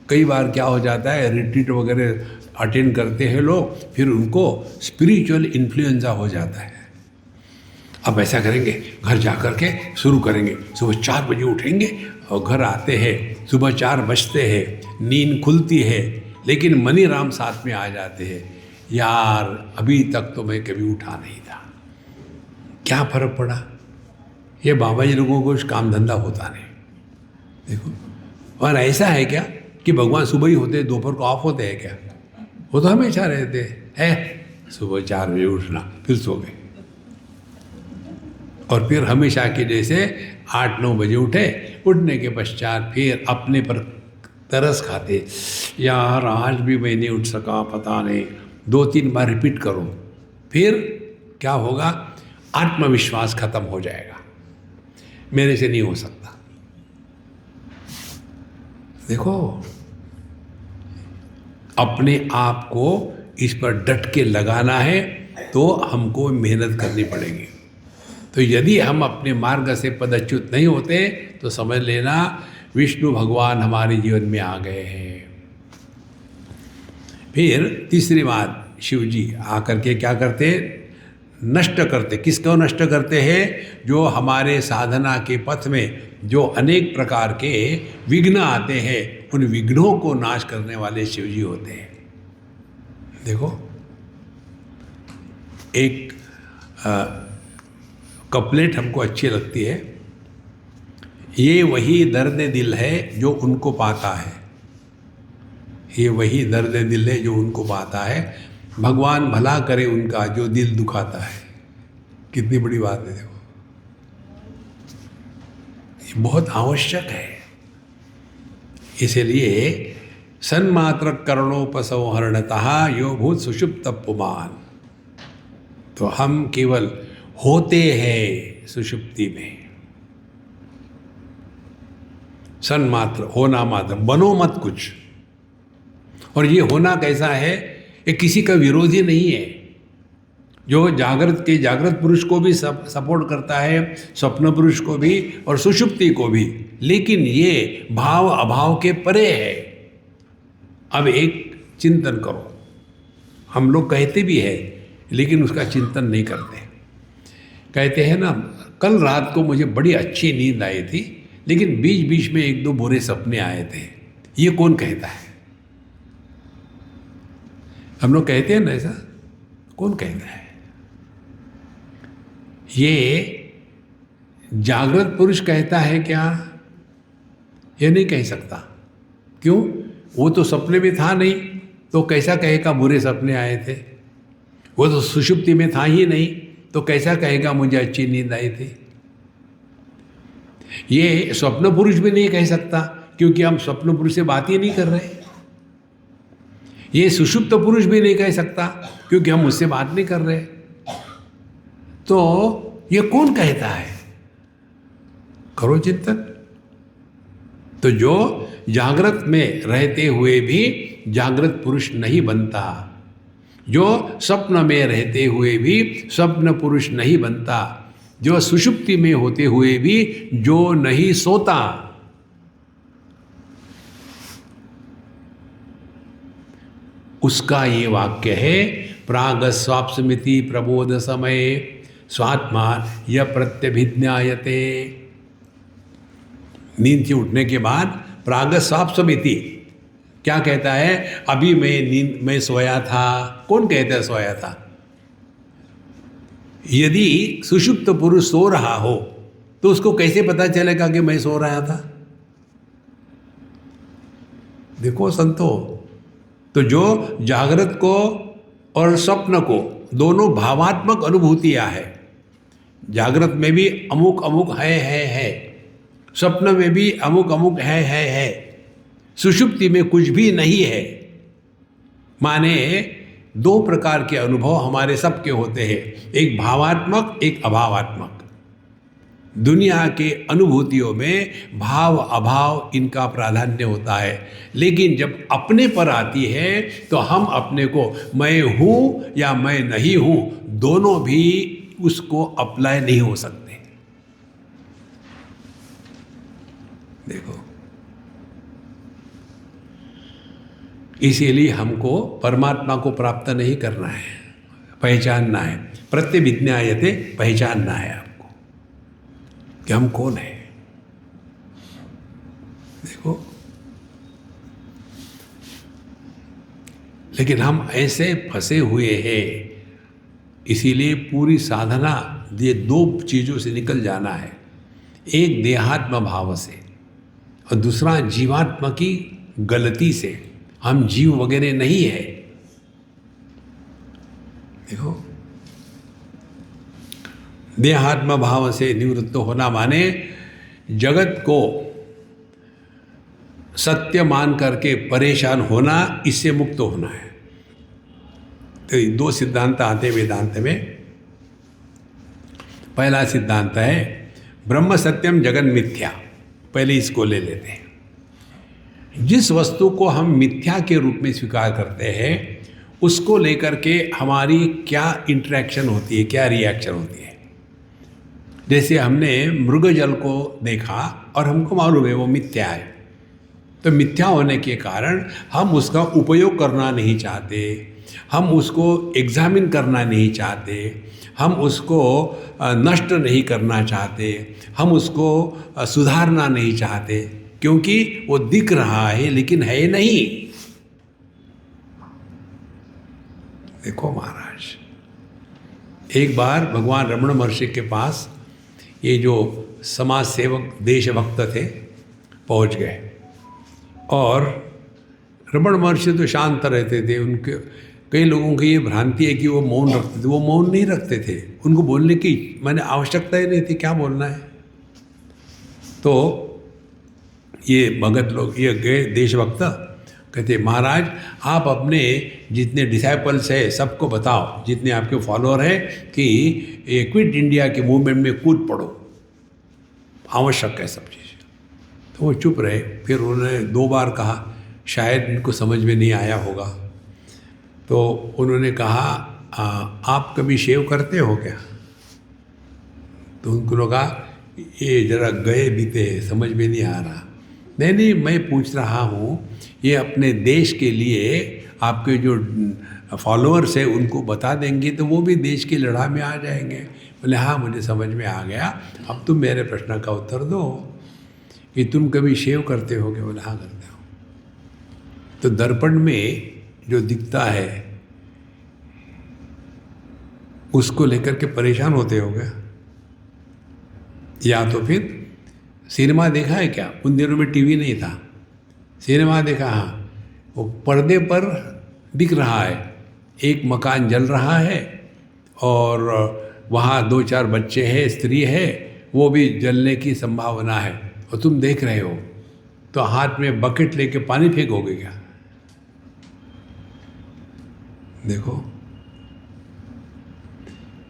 कई बार क्या हो जाता है, रिट्रीट वगैरह अटेंड करते हैं लोग, फिर उनको स्पिरिचुअल इन्फ्लुएंजा हो जाता है। अब ऐसा करेंगे, घर जा कर के शुरू करेंगे, सुबह 4 बजे उठेंगे और घर आते हैं सुबह 4 बजते हैं, नींद खुलती है, लेकिन मनी राम साथ में आ जाते हैं, यार अभी तक तो मैं कभी उठा नहीं था। क्या फर्क पड़ा? ये बाबा जी लोगों को काम धंधा होता नहीं। देखो, और ऐसा है क्या कि भगवान सुबह ही होते हैं, दोपहर को ऑफ होते हैं क्या? वो तो हमेशा रहते हैं। सुबह 4 बजे उठना, फिर सो गए, और फिर हमेशा के जैसे 8-9 बजे उठे, उठने के पश्चात फिर अपने पर तरस खाते, यार आज भी मैं नहीं उठ सका, पता नहीं। 2-3 बार रिपीट करो, फिर क्या होगा? आत्मविश्वास खत्म हो जाएगा, मेरे से नहीं हो सकता। देखो, अपने आप को इस पर डट के लगाना है, तो हमको मेहनत करनी पड़ेगी। तो यदि हम अपने मार्ग से पदच्युत नहीं होते तो समझ लेना विष्णु भगवान हमारे जीवन में आ गए हैं। फिर तीसरी बात, शिव जी आकर के क्या करते? नष्ट करते। किसको नष्ट करते हैं? जो हमारे साधना के पथ में जो अनेक प्रकार के विघ्न आते हैं, उन विघ्नों को नाश करने वाले शिव जी होते हैं। देखो, एक कपलेट हमको अच्छी लगती है, ये वही दर्द दिल है जो उनको पाता है। ये वही दर्द दिल है जो उनको पाता है, भगवान भला करे उनका जो दिल दुखाता है। कितनी बड़ी बात है। देखो, ये बहुत आवश्यक है। इसलिए सन्मात्र करणोपसंहरणतः यो भूत सुषुप्त पुमान। तो हम केवल होते हैं सुषुप्ति में। सन्मात्र, होना मात्र, बनो मत कुछ। और ये होना कैसा है? ये किसी का विरोधी नहीं है। जो जागृत पुरुष को भी सपोर्ट करता है, स्वप्न पुरुष को भी और सुषुप्ति को भी, लेकिन ये भाव अभाव के परे है। अब एक चिंतन करो। हम लोग कहते भी हैं लेकिन उसका चिंतन नहीं करते। कहते हैं ना, कल रात को मुझे बड़ी अच्छी नींद आई थी, लेकिन बीच बीच में एक दो बुरे सपने आए थे। ये कौन कहता है? हम लोग कहते हैं ना ऐसा? कौन कहता है? ये जागृत पुरुष कहता है क्या? ये नहीं कह सकता। क्यों? वो तो सपने में था नहीं, तो कैसा कहेगा बुरे सपने आए थे? वो तो सुषुप्ति में था ही नहीं, तो कैसा कहेगा मुझे अच्छी नींद आई थी? ये स्वप्न पुरुष भी नहीं कह सकता, क्योंकि हम स्वप्न पुरुष से बात ही नहीं कर रहे। ये सुषुप्त पुरुष भी नहीं कह सकता, क्योंकि हम उससे बात नहीं कर रहे। तो ये कौन कहता है? करो चिंतन। तो जो जागृत में रहते हुए भी जागृत पुरुष नहीं बनता, जो स्वप्न में रहते हुए भी स्वप्न पुरुष नहीं बनता, जो सुषुप्ति में होते हुए भी जो नहीं सोता, उसका ये वाक्य है, प्राग स्वाप्समिति प्रबोध समय स्वात्मा य प्रत्यभिज्ञायते। नींद से उठने के बाद प्राग स्वाप्समिति क्या कहता है? अभी मैं सोया था। कौन कहता है सोया था? यदि सुषुप्त पुरुष सो रहा हो तो उसको कैसे पता चलेगा कि मैं सो रहा था? देखो संतो, तो जो जागृत को और स्वप्न को दोनों भावात्मक अनुभूतियां है। जागृत में भी अमुक अमुक है, स्वप्न में भी अमुक अमुक है, सुषुप्ति में कुछ भी नहीं है। माने दो प्रकार के अनुभव हमारे सबके होते हैं, एक भावात्मक, एक अभावात्मक। दुनिया के अनुभूतियों में भाव अभाव इनका प्राधान्य होता है, लेकिन जब अपने पर आती है तो हम अपने को मैं हूँ या मैं नहीं हूँ, दोनों भी उसको अप्लाई नहीं हो सकते। देखो, इसीलिए हमको परमात्मा को प्राप्त नहीं करना है, पहचानना है। प्रत्यभिज्ञायते, पहचानना है आपको कि हम कौन है। देखो, लेकिन हम ऐसे फंसे हुए हैं। इसीलिए पूरी साधना ये दो चीज़ों से निकल जाना है, एक देहात्म भाव से और दूसरा जीवात्मा की गलती से। हम जीव वगैरह नहीं है। देखो, देहात्म भाव से निवृत्त होना माने जगत को सत्य मान करके परेशान होना, इससे मुक्त होना है। तो दो सिद्धांत आते वेदांत में। पहला सिद्धांत है ब्रह्म सत्यम जगन मिथ्या। पहले इसको ले लेते हैं। जिस वस्तु को हम मिथ्या के रूप में स्वीकार करते हैं उसको लेकर के हमारी क्या इंटरेक्शन होती है, क्या रिएक्शन होती है। जैसे हमने मृगजल को देखा और हमको मालूम है वो मिथ्या है, तो मिथ्या होने के कारण हम उसका उपयोग करना नहीं चाहते, हम उसको एग्जामिन करना नहीं चाहते, हम उसको नष्ट नहीं करना चाहते, हम उसको सुधारना नहीं चाहते, क्योंकि वो दिख रहा है लेकिन है नहीं। देखो महाराज, एक बार भगवान रमण महर्षि के पास ये जो समाज सेवक देशभक्त थे पहुंच गए, और रमण महर्षि तो शांत रहते थे। उनके कई लोगों की ये भ्रांति है कि वो मौन रखते थे, वो मौन नहीं रखते थे, उनको बोलने की मैंने आवश्यकता ही नहीं थी, क्या बोलना है। तो ये भगत लोग ये गए देशभक्त, कहते महाराज आप अपने जितने डिसाइपल्स है सबको बताओ, जितने आपके फॉलोअर हैं, कि ये क्विट इंडिया के मूवमेंट में कूद पड़ो, आवश्यक है सब चीज़। तो वो चुप रहे। फिर उन्होंने 2 बार कहा, शायद इनको समझ में नहीं आया होगा। तो उन्होंने कहा आप कभी शेव करते हो क्या? तो उनको कहा ये जरा गए बीते समझ में नहीं आ रहा। नहीं मैं पूछ रहा हूँ, ये अपने देश के लिए आपके जो फॉलोअर्स है उनको बता देंगे तो वो भी देश की लड़ाई में आ जाएंगे। बोले हाँ मुझे समझ में आ गया, अब तुम मेरे प्रश्न का उत्तर दो कि तुम कभी शेव करते हो क्या? बोले हाँ करते हो। तो दर्पण में जो दिखता है उसको लेकर के परेशान होते हो क्या? या तो फिर सिनेमा देखा है क्या? उन दिनों में टीवी नहीं था, सिनेमा देखा, हाँ वो पर्दे पर दिख रहा है एक मकान जल रहा है और वहाँ 2-4 बच्चे हैं, स्त्री है, वो भी जलने की संभावना है, और तुम देख रहे हो, तो हाथ में बकेट लेके पानी फेंकोगे क्या? देखो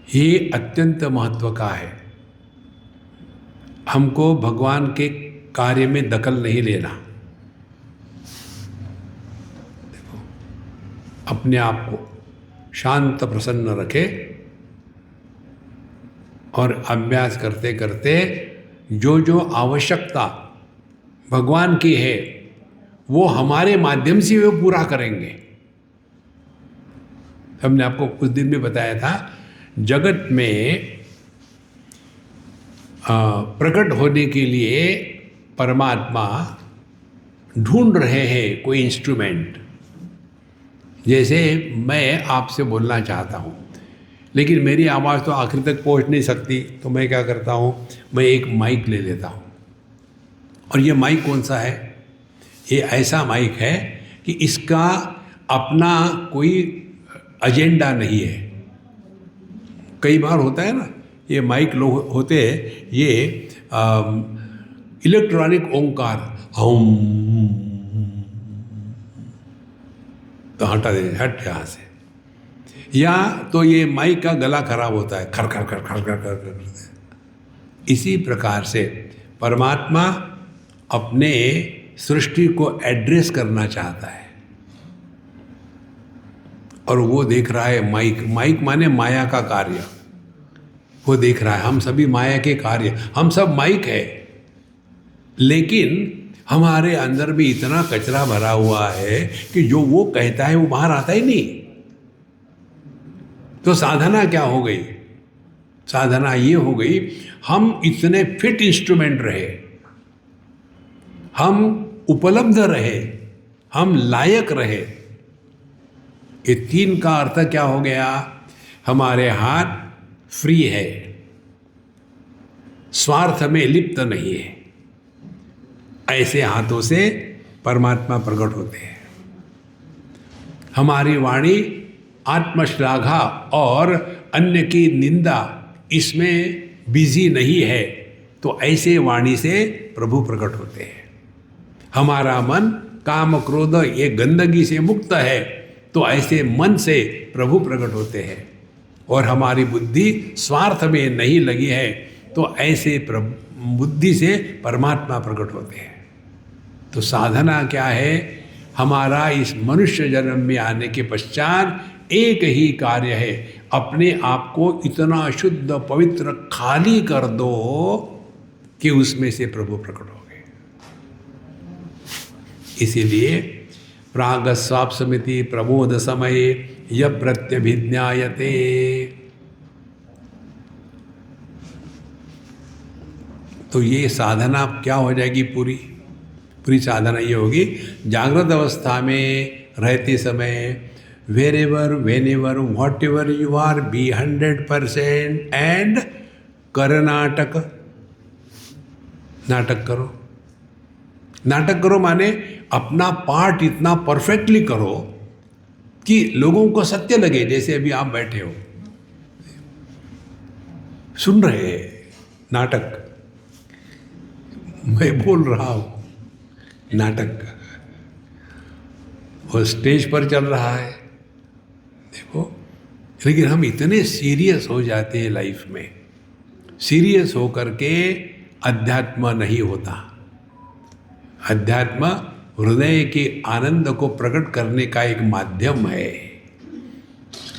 ये अत्यंत महत्व का है। हमको भगवान के कार्य में दखल नहीं लेना। देखो अपने आप को शांत प्रसन्न रखे और अभ्यास करते करते जो जो आवश्यकता भगवान की है वो हमारे माध्यम से वो पूरा करेंगे। हमने आपको कुछ दिन में बताया था, जगत में प्रकट होने के लिए परमात्मा ढूंढ रहे हैं कोई इंस्ट्रूमेंट। जैसे मैं आपसे बोलना चाहता हूँ लेकिन मेरी आवाज़ तो आखिर तक पहुँच नहीं सकती, तो मैं क्या करता हूँ, मैं एक माइक ले लेता हूँ। और ये माइक कौन सा है? ये ऐसा माइक है कि इसका अपना कोई एजेंडा नहीं है। कई बार होता है ना, ये माइक लोग होते हैं, ये इलेक्ट्रॉनिक ओंकार हम, तो हटा दे, हट यहाँ से। या तो ये माइक का गला खराब होता है, खर खर खर खर खर खर खर। इसी प्रकार से परमात्मा अपने सृष्टि को एड्रेस करना चाहता है और वो देख रहा है माइक। माइक माने माया का कार्य, वो देख रहा है। हम सभी माया के कार्य, हम सब माइक है, लेकिन हमारे अंदर भी इतना कचरा भरा हुआ है कि जो वो कहता है वो बाहर आता ही नहीं। तो साधना क्या हो गई? साधना ये हो गई, हम इतने फिट इंस्ट्रूमेंट रहे, हम उपलब्ध रहे, हम लायक रहे। ये 3 का अर्थ क्या हो गया? हमारे हाथ फ्री है, स्वार्थ में लिप्त नहीं है। ऐसे हाथों से परमात्मा प्रकट होते हैं। हमारी वाणी आत्मश्लाघा और अन्य की निंदा इसमें बिजी नहीं है, तो ऐसे वाणी से प्रभु प्रकट होते हैं। हमारा मन काम क्रोध ये गंदगी से मुक्त है, तो ऐसे मन से प्रभु प्रकट होते हैं। और हमारी बुद्धि स्वार्थ में नहीं लगी है, तो ऐसे बुद्धि से परमात्मा प्रकट होते हैं। तो साधना क्या है? हमारा इस मनुष्य जन्म में आने के पश्चात एक ही कार्य है, अपने आप को इतना शुद्ध पवित्र खाली कर दो कि उसमें से प्रभु प्रकट हो गए। इसीलिए प्राग स्वाप समिति प्रबोध समय य प्रत्यभिज्ञायते। तो ये साधना क्या हो जाएगी? पूरी साधना ये होगी, जागृत अवस्था में रहते समय where ever when ever what ever you are be 100% and कर नाटक। नाटक करो। नाटक करो माने अपना पार्ट इतना परफेक्टली करो कि लोगों को सत्य लगे। जैसे अभी आप बैठे हो, सुन रहे हैं नाटक, मैं बोल रहा हूं नाटक, और स्टेज पर चल रहा है, देखो। लेकिन हम इतने सीरियस हो जाते हैं लाइफ में, सीरियस होकर के अध्यात्म नहीं होता। अध्यात्म हृदय के आनंद को प्रकट करने का एक माध्यम है।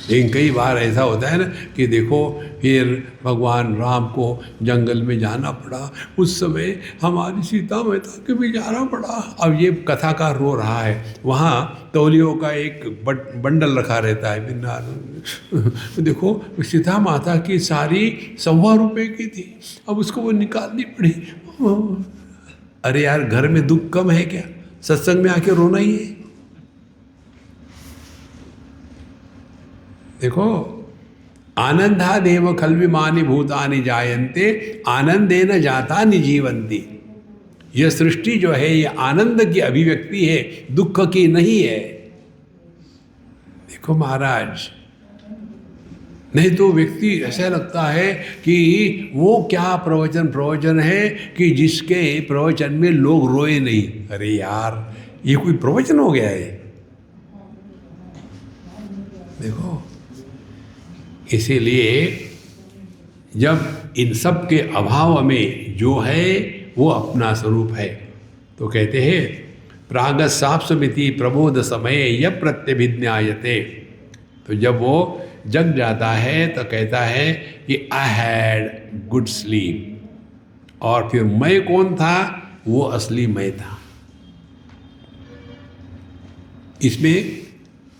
लेकिन कई बार ऐसा होता है ना कि देखो, फिर भगवान राम को जंगल में जाना पड़ा, उस समय हमारी सीता माता के भी जाना पड़ा। अब ये कथाकार रो रहा है, वहाँ तौलियों का एक बंडल रखा रहता है बिना। देखो, सीता माता की साड़ी 125 रुपये की थी, अब उसको वो निकालनी पड़ी। अरे यार, घर में दुख कम है क्या? सत्संग में आके रोना ही है। देखो, आनंदादेव खल्विमानि भूतानि जायन्ते आनंदेन जातानि जीवन्ति। यह सृष्टि जो है ये आनंद की अभिव्यक्ति है, दुख की नहीं है। देखो महाराज, नहीं तो व्यक्ति ऐसा लगता है कि वो क्या प्रवचन है कि जिसके प्रवचन में लोग रोए नहीं। अरे यार, ये कोई प्रवचन हो गया है? देखो, इसीलिए जब इन सब के अभाव में जो है वो अपना स्वरूप है, तो कहते हैं प्राग साप समिति प्रबोध समय य प्रत्यभिज्ञायते। तो जब वो जग जाता है तो कहता है कि आई हैड गुड स्लीप। और फिर मैं कौन था? वो असली मैं था। इसमें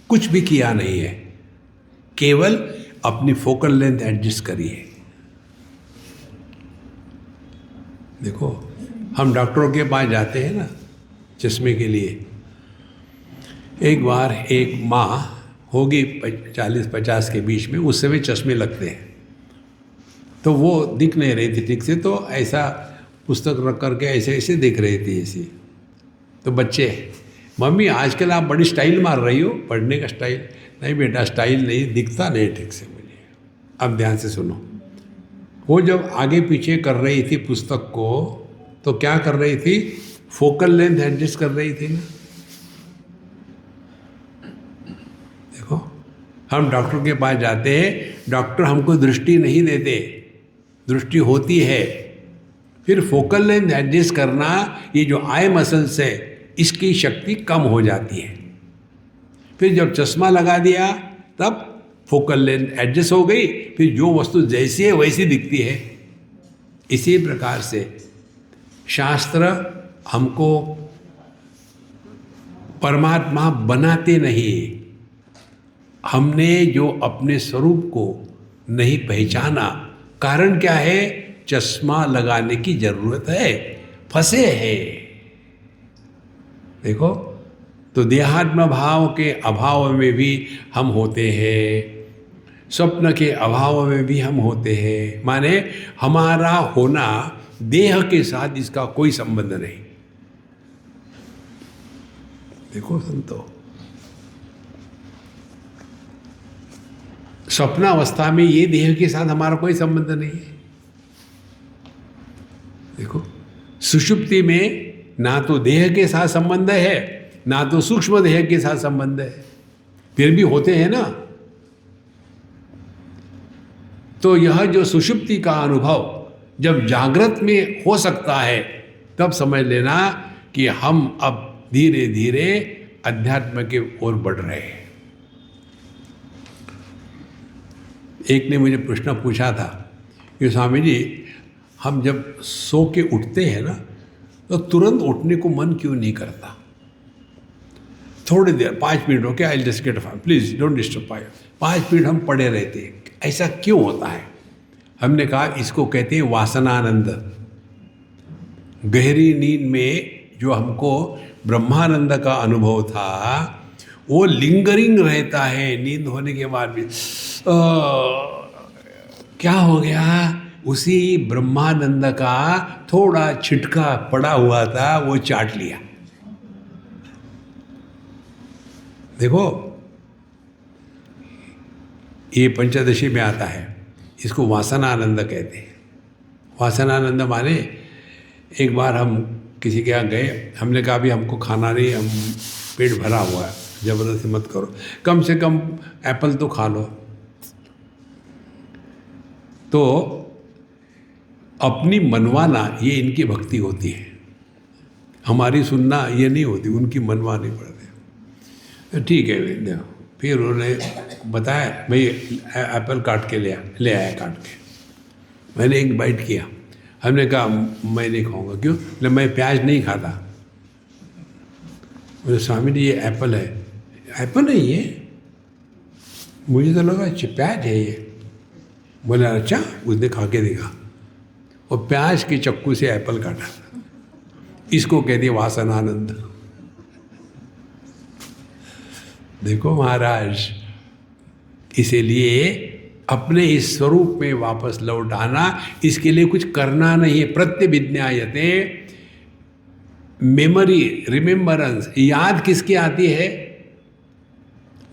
कुछ भी किया नहीं है, केवल अपनी फोकल लेंथ एडजस्ट करिए। देखो, हम डॉक्टरों के पास जाते हैं ना चश्मे के लिए। एक बार एक माँ होगी 40-50 के बीच में, उस समय चश्मे लगते हैं, तो वो दिख नहीं रही थी ठीक से, तो ऐसा पुस्तक रख करके ऐसे ऐसे दिख रही थी ऐसी। तो बच्चे, मम्मी आजकल आप बड़ी स्टाइल मार रही हो, पढ़ने का स्टाइल। नहीं बेटा, स्टाइल नहीं, दिखता नहीं ठीक से मुझे। अब ध्यान से सुनो, वो जब आगे पीछे कर रही थी पुस्तक को, तो क्या कर रही थी? फोकल लेंथ एडजस्ट कर रही थी ना। देखो, हम डॉक्टर के पास जाते हैं, डॉक्टर हमको दृष्टि नहीं देते, दृष्टि होती है। फिर फोकल लेंथ एडजस्ट करना, ये जो आई मसल्स है इसकी शक्ति कम हो जाती है। फिर जब चश्मा लगा दिया तब फोकल लेंथ एडजस्ट हो गई, फिर जो वस्तु जैसी है वैसी दिखती है। इसी प्रकार से शास्त्र हमको परमात्मा बनाते नहीं, हमने जो अपने स्वरूप को नहीं पहचाना। कारण क्या है? चश्मा लगाने की जरूरत है, फंसे हैं। देखो, तो देहात्म भाव के अभाव में भी हम होते हैं, स्वप्न के अभाव में भी हम होते हैं। माने हमारा होना देह के साथ इसका कोई संबंध नहीं। देखो संतो, स्वप्नावस्था में ये देह के साथ हमारा कोई संबंध नहीं है। देखो, सुषुप्ति में ना तो देह के साथ संबंध है, ना तो सूक्ष्म देह के साथ संबंध है, फिर भी होते हैं ना। तो यह जो सुषुप्ति का अनुभव जब जागृत में हो सकता है, तब समझ लेना कि हम अब धीरे धीरे अध्यात्म के ओर बढ़ रहे हैं। एक ने मुझे प्रश्न पूछा था कि स्वामी जी, हम जब सो के उठते हैं ना, तो तुरंत उठने को मन क्यों नहीं करता? थोड़ी देर, 5 minute, okay, I just get five, please don't disturb my, 5 minute हम पड़े रहते हैं, ऐसा क्यों होता है? हमने कहा इसको कहते हैं वासनानंद। गहरी नींद में जो हमको ब्रह्मानंद का अनुभव था वो लिंगरिंग रहता है नींद होने के बाद भी। क्या हो गया? उसी ब्रह्मानंद का थोड़ा छिटका पड़ा हुआ था, वो चाट लिया। देखो, ये पंचदशी में आता है, इसको वासनानंद कहते हैं। वासनानंद माने एक बार हम किसी के यहाँ गए, हमने कहा भी हमको खाना नहीं, हम पेट भरा हुआ है, ज़बरदस्ती मत करो, कम से कम एप्पल तो खा लो। तो अपनी मनवाना ये इनकी भक्ति होती है, हमारी सुनना ये नहीं होती, उनकी मनवानी पड़ती है। ठीक है, फिर उन्होंने बताया भाई एप्पल काट के ले आया काट के। मैंने एक बाइट किया, हमने कहा मैं नहीं खाऊंगा। क्यों? बोले मैं प्याज नहीं खाता। बोले स्वामी जी ये एप्पल है। एप्पल नहीं ये, मुझे तो लगा प्याज है ये। बोले अच्छा, उसने खा के देखा और प्याज के चक्कू से एप्पल काटा। इसको कहते हैं वासनानंद। देखो महाराज, इसीलिए अपने इस स्वरूप में वापस लौट आना, इसके लिए कुछ करना नहीं है। प्रत्यभिज्ञायते, मेमोरी, रिमेम्बरेंस, याद किसकी आती है?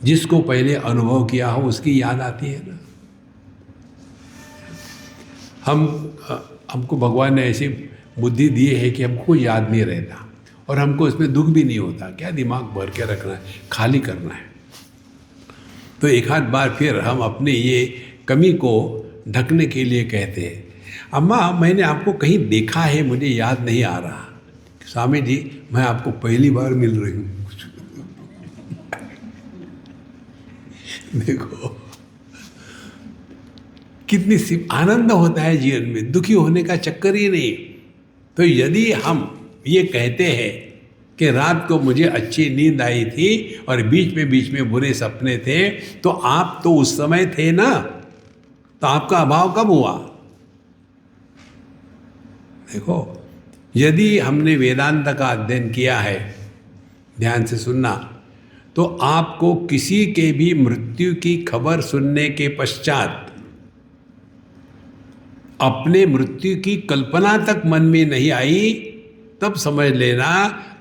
जिसको पहले अनुभव किया हो उसकी याद आती है ना। हमको भगवान ने ऐसी बुद्धि दी है कि हमको याद नहीं रहता और हमको इसमें दुख भी नहीं होता। क्या दिमाग भर के रखना है, खाली करना है। तो एक आध बार फिर हम अपने ये कमी को ढकने के लिए कहते हैं, अम्मा मैंने आपको कहीं देखा है, मुझे याद नहीं आ रहा। स्वामी जी मैं आपको पहली बार मिल रही हूँ। देखो कितनी सिर्फ आनंद होता है जीवन में, दुखी होने का चक्कर ही नहीं। तो यदि हम ये कहते हैं कि रात को मुझे अच्छी नींद आई थी और बीच में बुरे सपने थे, तो आप तो उस समय थे ना, तो आपका अभाव कब हुआ? देखो, यदि हमने वेदांत का अध्ययन किया है, ध्यान से सुनना, तो आपको किसी के भी मृत्यु की खबर सुनने के पश्चात अपने मृत्यु की कल्पना तक मन में नहीं आई, तब समझ लेना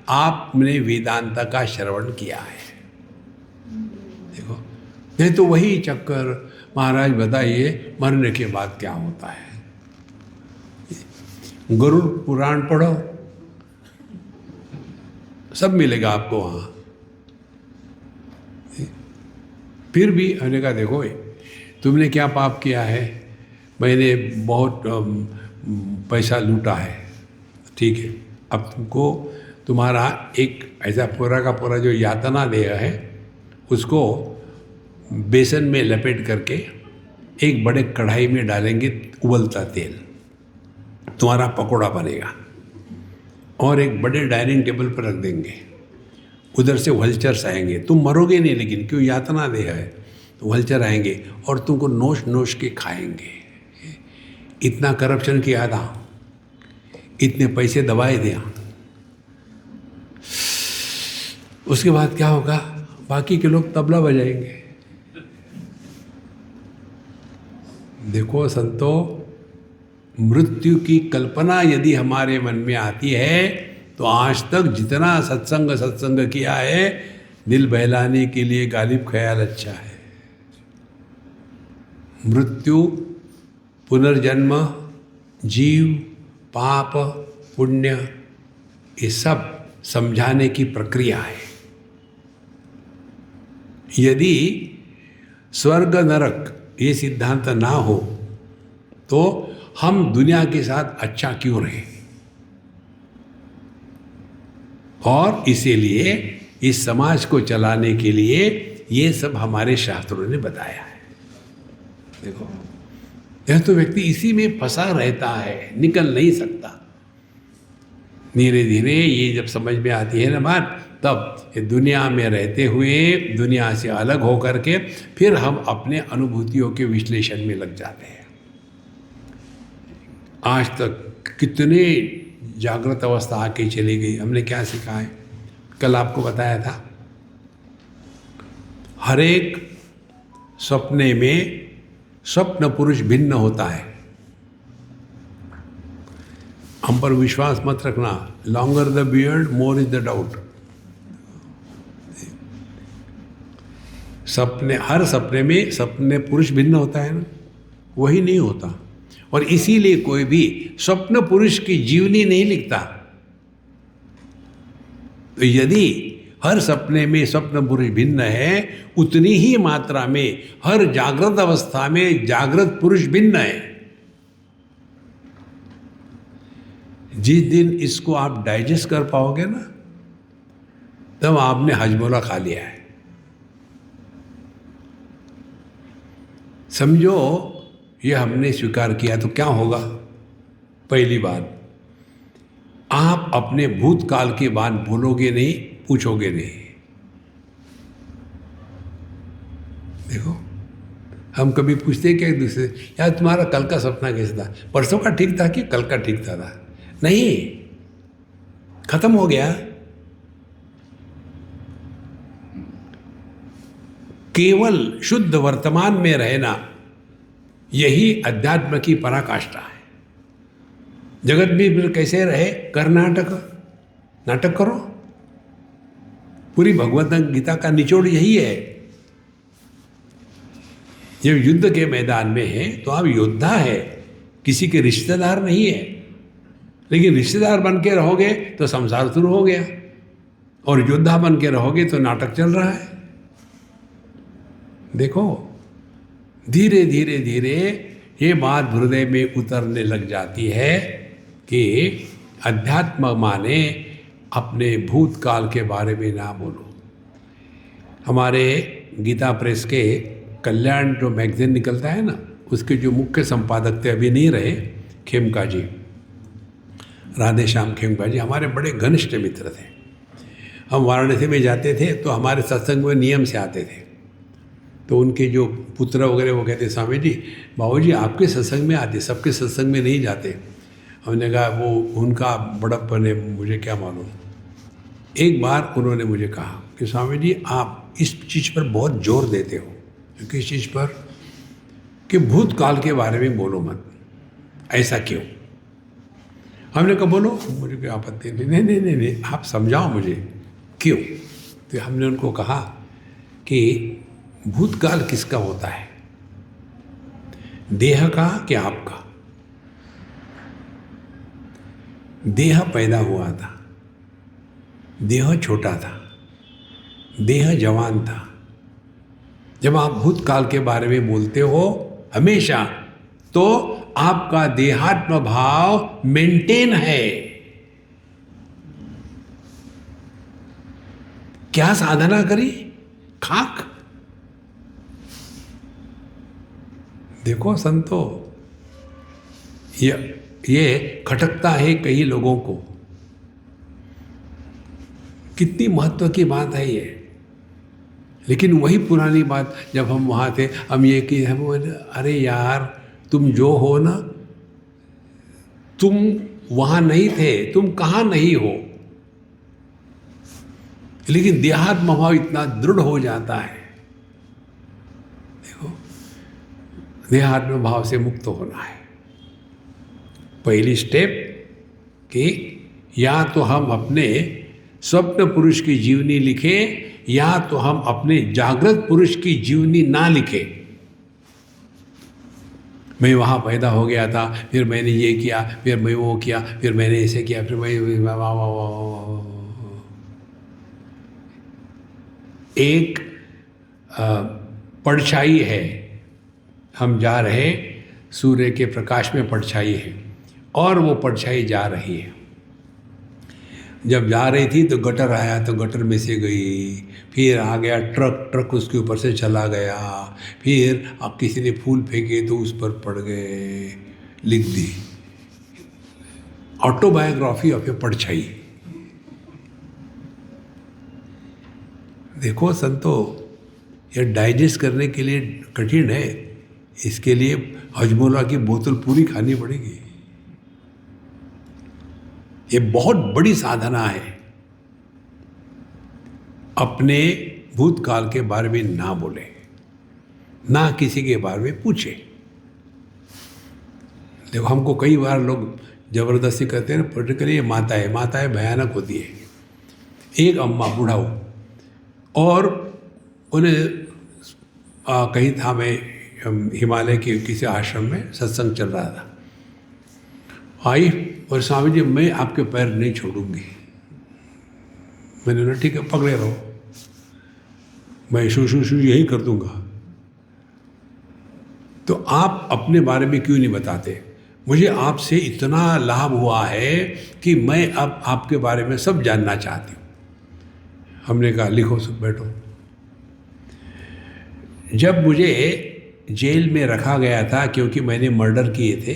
आपने वेदांत का श्रवण किया है। देखो, नहीं तो वही चक्कर। महाराज बताइए मरने के बाद क्या होता है? गरुड़ पुराण पढ़ो, सब मिलेगा आपको वहाँ। फिर भी हमने कहा देखो तुमने क्या पाप किया है? मैंने बहुत पैसा लूटा है, ठीक है, अब तुमको तुम्हारा एक ऐसा पूरा का पूरा जो यातना देह है उसको बेसन में लपेट करके एक बड़े कढ़ाई में डालेंगे उबलता तेल, तुम्हारा पकोड़ा बनेगा और एक बड़े डाइनिंग टेबल पर रख देंगे। उधर से वल्चर्स आएंगे, तुम मरोगे नहीं लेकिन क्यों यातना देह है, तो वल्चर आएंगे और तुमको नोच नोच के खाएंगे। इतना करप्शन किया था, इतने पैसे दबाए दिया, उसके बाद क्या होगा? बाकी के लोग तबला बजाएंगे। देखो संतो, मृत्यु की कल्पना यदि हमारे मन में आती है तो आज तक जितना सत्संग किया है, दिल बहलाने के लिए गालिब ख्याल अच्छा है। मृत्यु, पुनर्जन्म, जीव, पाप, पुण्य, ये सब समझाने की प्रक्रिया है। यदि स्वर्ग नरक ये सिद्धांत ना हो तो हम दुनिया के साथ अच्छा क्यों रहे? और इसीलिए इस समाज को चलाने के लिए ये सब हमारे शास्त्रों ने बताया है। देखो, यह तो व्यक्ति इसी में फंसा रहता है, निकल नहीं सकता। धीरे धीरे ये जब समझ में आती है ना बात, तब ये दुनिया में रहते हुए दुनिया से अलग होकर के फिर हम अपने अनुभूतियों के विश्लेषण में लग जाते हैं। आज तक कितने जागृत अवस्था आके चली गई, हमने क्या सीखा है? कल आपको बताया था, हर एक सपने में स्वप्न पुरुष भिन्न होता है। हम पर विश्वास मत रखना, longer the beard more is the doubt. सपने, हर सपने में सपने पुरुष भिन्न होता है ना, वही नहीं होता। और इसीलिए कोई भी स्वप्न पुरुष की जीवनी नहीं लिखता। तो यदि हर सपने में स्वप्न पुरुष भिन्न है, उतनी ही मात्रा में हर जागृत अवस्था में जागृत पुरुष भिन्न है। जिस दिन इसको आप डाइजेस्ट कर पाओगे ना, तब आपने हजमोला खा लिया है। समझो ये हमने स्वीकार किया तो क्या होगा? पहली बात, आप अपने भूतकाल की बात बोलोगे नहीं, पूछोगे नहीं। देखो, हम कभी पूछते क्या एक दूसरे, यार तुम्हारा कल का सपना कैसा था? परसों का ठीक था कि कल का ठीक था? नहीं, खत्म हो गया। केवल शुद्ध वर्तमान में रहना, यही अध्यात्म की पराकाष्ठा है। जगत भी कैसे रहे? कर्नाटक नाटक करो। पूरी भगवत गीता का निचोड़ यही है। जब युद्ध के मैदान में है तो आप योद्धा है, किसी के रिश्तेदार नहीं है। लेकिन रिश्तेदार बन के रहोगे तो संसार शुरू हो गया, और योद्धा बन के रहोगे तो नाटक चल रहा है। देखो, धीरे धीरे धीरे ये बात हृदय में उतरने लग जाती है कि अध्यात्म माने अपने भूतकाल के बारे में ना बोलो। हमारे गीता प्रेस के कल्याण जो मैगजीन निकलता है ना, उसके जो मुख्य संपादक थे, अभी नहीं रहे, खेमका जी, राधे श्याम खेमका जी हमारे बड़े घनिष्ठ मित्र थे। हम वाराणसी में जाते थे तो हमारे सत्संग में नियम से आते थे। तो उनके जो पुत्र वगैरह वो कहते, स्वामी जी, बाबू जी आपके सत्संग में आते, सबके सत्संग में नहीं जाते। हमने कहा वो उनका बड़प्पन है, मुझे क्या मालूम। एक बार उन्होंने मुझे कहा कि स्वामी जी आप इस चीज़ पर बहुत जोर देते हो, किस चीज़ पर? कि भूतकाल के बारे में बोलो मत। ऐसा क्यों? हमने कहा बोलो, मुझे कोई आपत्ति नहीं। नहीं नहीं नहीं नहीं, आप समझाओ मुझे क्यों। तो हमने उनको कहा कि भूतकाल किसका होता है, देह का कि आपका? देह पैदा हुआ था, देह छोटा था, देह जवान था। जब आप भूतकाल के बारे में बोलते हो हमेशा, तो आपका देहात्म भाव मेंटेन है। क्या साधना करी? खाक। देखो संतो, ये खटकता है कई लोगों को। कितनी महत्व की बात है ये। लेकिन वही पुरानी बात, जब हम वहाँ थे, हम ये कि हम बोले, अरे यार तुम जो हो ना, तुम वहाँ नहीं थे, तुम कहाँ नहीं हो। लेकिन देहात्म भाव इतना दृढ़ हो जाता है। देखो, देहात्म भाव से मुक्त होना है। पहली स्टेप कि या तो हम अपने स्वप्न पुरुष की जीवनी लिखे, या तो हम अपने जागृत पुरुष की जीवनी ना लिखे। मैं वहाँ पैदा हो गया था, फिर मैंने ये किया, फिर मैं वो किया, फिर मैंने ऐसे किया, फिर मैं वाह वाह वाह। एक परछाई है, हम जा रहे, सूर्य के प्रकाश में परछाई है, और वो परछाई जा रही है। जब जा रही थी तो गटर आया तो गटर में से गई, फिर आ गया ट्रक, ट्रक उसके ऊपर से चला गया, फिर अब किसी ने फूल फेंके तो उस पर पड़ गए, लिख दी ऑटोबायोग्राफी ऑफ ए परछाई। देखो संतो, ये डाइजेस्ट करने के लिए कठिन है, इसके लिए हजमोला की बोतल पूरी खानी पड़ेगी। ये बहुत बड़ी साधना है। अपने भूतकाल के बारे में ना बोले, ना किसी के बारे में पूछे। देखो हमको कई बार लोग जबरदस्ती करते हैं ना, पर्टिकुलरली ये माताएं भयानक होती है। एक अम्मा बुढ़ाऊ, और उन्हें कहीं था, मैं हिमालय के किसी आश्रम में सत्संग चल रहा था, आई और स्वामी जी मैं आपके पैर नहीं छोड़ूंगी। मैंने बोला ठीक है पकड़े रहो, मैं शू यही कर दूंगा। तो आप अपने बारे में क्यों नहीं बताते? मुझे आपसे इतना लाभ हुआ है कि मैं अब आपके बारे में सब जानना चाहती हूँ। हमने कहा लिखो, सब बैठो। जब मुझे जेल में रखा गया था क्योंकि मैंने मर्डर किए थे,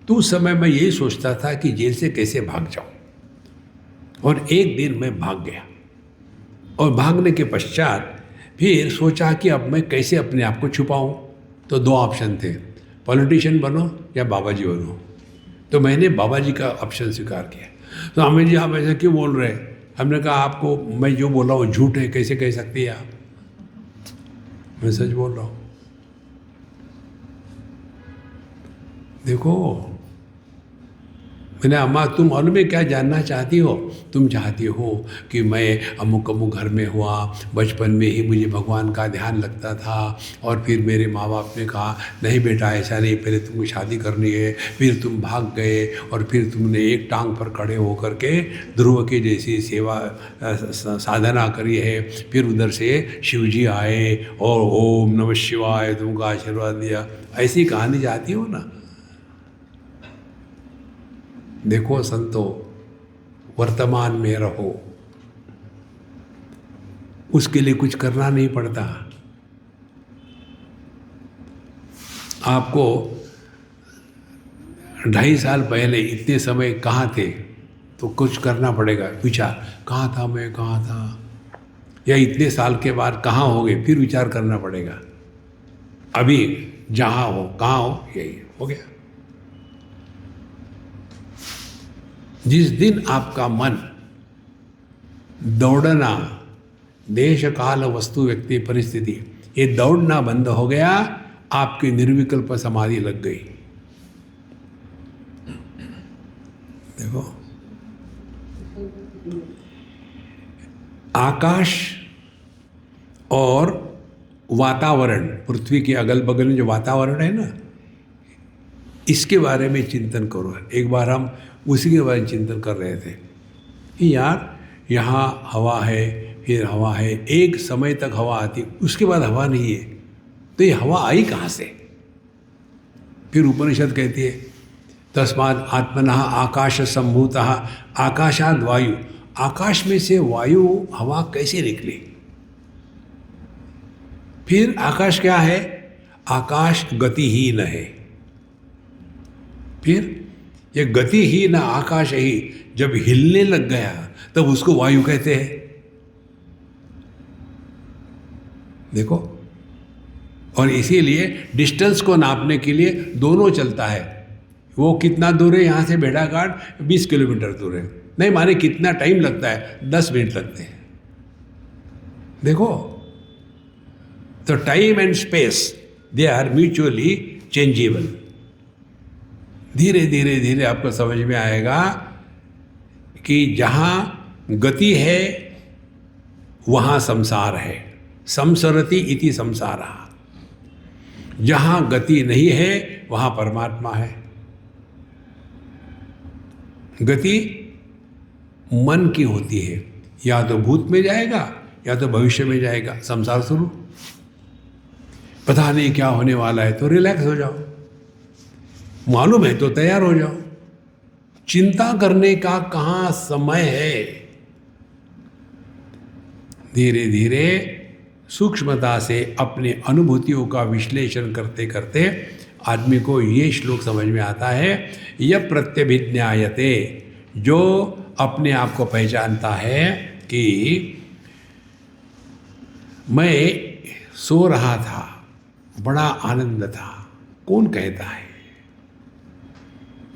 तो उस समय मैं यही सोचता था कि जेल से कैसे भाग जाऊं, और एक दिन मैं भाग गया। और भागने के पश्चात फिर सोचा कि अब मैं कैसे अपने आप को छुपाऊं। तो दो ऑप्शन थे, पॉलिटिशियन बनो या बाबा जी बनो। तो मैंने बाबा जी का ऑप्शन स्वीकार किया। तो हमें जी आप ऐसा क्यों बोल रहे हैं? हमने कहा आपको मैं जो बोला वो झूठ है, कैसे कह सकती है आप? मैं सच बोल रहा हूँ। देखो मैंने, अम्मा तुम मालूम है क्या जानना चाहती हो? तुम चाहती हो कि मैं अमुक अमुक घर में हुआ, बचपन में ही मुझे भगवान का ध्यान लगता था, और फिर मेरे माँ बाप ने कहा नहीं बेटा ऐसा नहीं, पहले तुमको शादी करनी है। फिर तुम भाग गए और फिर तुमने एक टांग पर खड़े होकर के ध्रुव की जैसी सेवा साधना करी है। फिर उधर से शिवजी आए और ओम नमः शिवाय तुमको आशीर्वाद दिया। ऐसी कहानी चाहती हो ना? देखो संतो, वर्तमान में रहो, उसके लिए कुछ करना नहीं पड़ता। आपको 2.5 साल पहले इतने समय कहाँ थे तो कुछ करना पड़ेगा, विचार कहाँ था मैं, कहाँ था, या इतने साल के बाद कहाँ हो गए, फिर विचार करना पड़ेगा। अभी जहाँ हो, कहाँ हो, यही हो गया। जिस दिन आपका मन दौड़ना, देश काल वस्तु व्यक्ति परिस्थिति, ये दौड़ना बंद हो गया, आपकी निर्विकल्प समाधि लग गई। देखो आकाश और वातावरण, पृथ्वी के अगल बगल में जो वातावरण है ना, इसके बारे में चिंतन करो। एक बार हम उसी के बारे में चिंतन कर रहे थे कि यार यहाँ हवा है, फिर हवा है, एक समय तक हवा आती, उसके बाद हवा नहीं है, तो ये हवा आई कहाँ से? फिर उपनिषद कहती है तस्मात् आत्मनः आकाश संभूतः आकाशाद् वायु। आकाश में से वायु, हवा कैसे निकली? फिर आकाश क्या है? आकाश गतिहीन है। फिर ये गतिहीन आकाश ही जब हिलने लग गया तब उसको वायु कहते हैं। देखो, और इसीलिए डिस्टेंस को नापने के लिए दोनों चलता है। वो कितना दूर है यहाँ से भेड़ाघाट? 20 किलोमीटर दूर है। नहीं माने कितना टाइम लगता है? 10 मिनट लगते हैं। देखो, तो time and space they are mutually changeable. धीरे धीरे धीरे आपको समझ में आएगा कि जहाँ गति है वहाँ संसार है। संसरति इति संसारः। जहाँ गति नहीं है वहाँ परमात्मा है। गति मन की होती है, या तो भूत में जाएगा या तो भविष्य में जाएगा। संसार शुरू, पता नहीं क्या होने वाला है तो रिलैक्स हो जाओ, मालूम है तो तैयार हो जाओ, चिंता करने का कहाँ समय है। धीरे धीरे सूक्ष्मता से अपने अनुभूतियों का विश्लेषण करते करते आदमी को ये श्लोक समझ में आता है, यह प्रत्यभिज्ञायते, जो अपने आप को पहचानता है कि मैं सो रहा था, बड़ा आनंद था। कौन कहता है?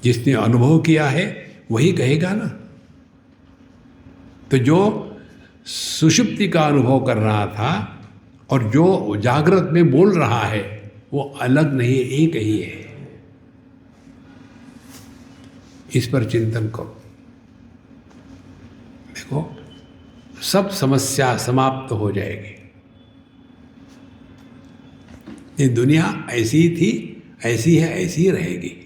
जिसने अनुभव किया है वही कहेगा ना। तो जो सुषुप्ति का अनुभव कर रहा था और जो जागृत में बोल रहा है वो अलग नहीं, एक ही है। इस पर चिंतन करो। देखो, सब समस्या समाप्त हो जाएगी। ये दुनिया ऐसी ही थी, ऐसी है, ऐसी ही रहेगी।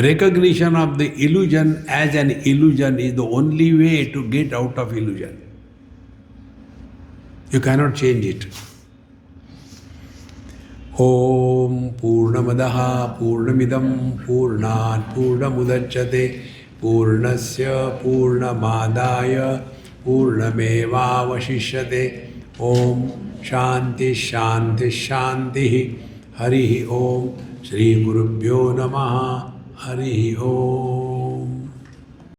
Recognition of the illusion as an illusion is the only way to get out of illusion. You cannot change it. Om Purnamadah Purnamidam Purnat Purnamudachyate Purnasya Purnamadaya Purnamevavashishyate. Om Shanti Shanti Shanti. Hari Om. Shri Gurubhyo Namaha. Hari Om.